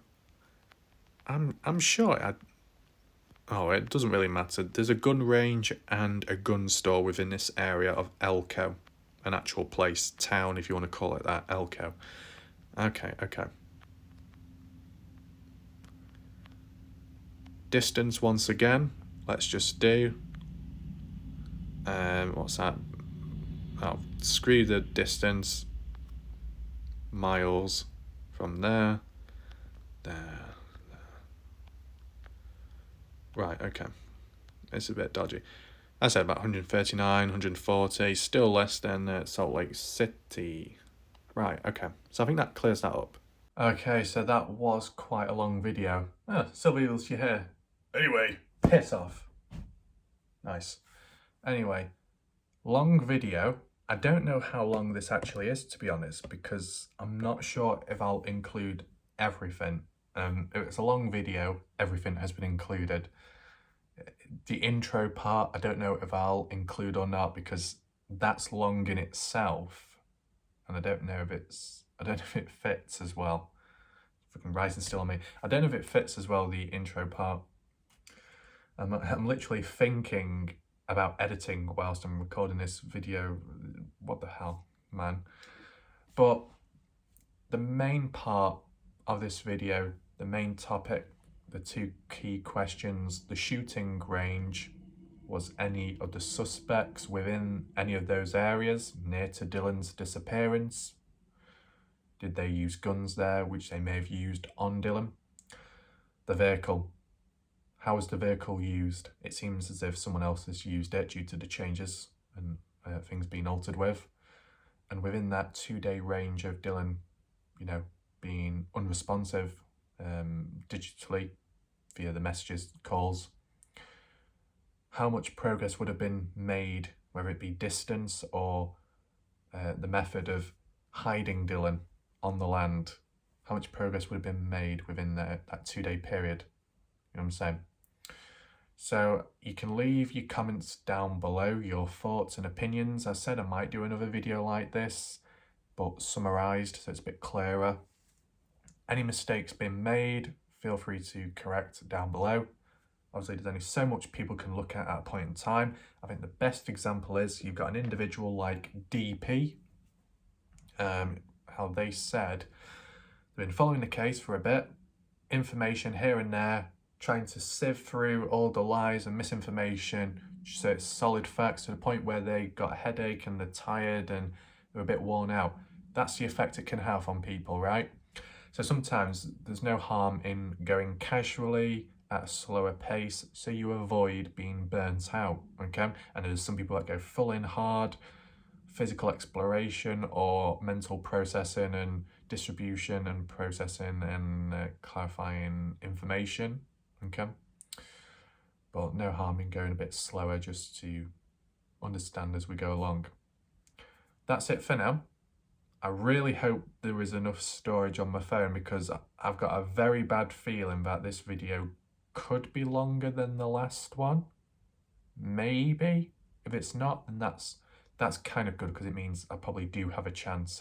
I'm sure it had... Oh, it doesn't really matter. There's a gun range and a gun store within this area of Elko. An actual place, town, if you want to call it that, Elko. Okay. Distance once again. Let's just do... what's that? I'll screw the distance, miles from there, there. Right, okay. It's a bit dodgy. I said about 139, 140, still less than Salt Lake City. Right, okay. So I think that clears that up. Okay, so that was quite a long video. Sylvia's your hair. Anyway, piss off. Nice. Anyway, long video. I don't know how long this actually is, to be honest, because I'm not sure if I'll include everything. If it's a long video, everything has been included. The intro part, I don't know if I'll include or not, because that's long in itself, and I don't know if it fits as well. Fucking rising still on me. I don't know if it fits as well, the intro part. I'm literally thinking about editing whilst I'm recording this video. What the hell, man? But the main part of this video, the main topic, the two key questions, the shooting range, was any of the suspects within any of those areas near to Dylan's disappearance? Did they use guns there, which they may have used on Dylan? The vehicle. How was the vehicle used? It seems as if someone else has used it due to the changes and things being altered with. And within that 2-day range of Dylan, being unresponsive digitally via the messages, calls, how much progress would have been made, whether it be distance or the method of hiding Dylan on the land? How much progress would have been made within that 2-day period? You know what I'm saying? So you can leave your comments down below, your thoughts and opinions. I said I might do another video like this, but summarised so it's a bit clearer. Any mistakes been made, feel free to correct down below. Obviously, there's only so much people can look at a point in time. I think the best example is you've got an individual like DP, how they said they've been following the case for a bit, information here and there, trying to sieve through all the lies and misinformation, so it's solid facts to the point where they got a headache and they're tired and they're a bit worn out. That's the effect it can have on people, right? So sometimes there's no harm in going casually at a slower pace so you avoid being burnt out, okay? And there's some people that go full in hard, physical exploration or mental processing and distribution and processing and clarifying information, okay? But no harm in going a bit slower just to understand as we go along. That's it for now. I really hope there is enough storage on my phone, because I've got a very bad feeling that this video could be longer than the last one. Maybe. If it's not, then that's kind of good, because it means I probably do have a chance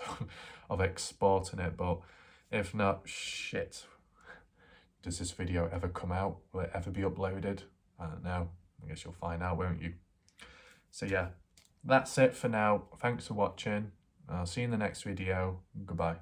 of exporting it. But if not, shit. Does this video ever come out? Will it ever be uploaded? I don't know. I guess you'll find out, won't you? So yeah, that's it for now. Thanks for watching. I'll see you in the next video. Goodbye.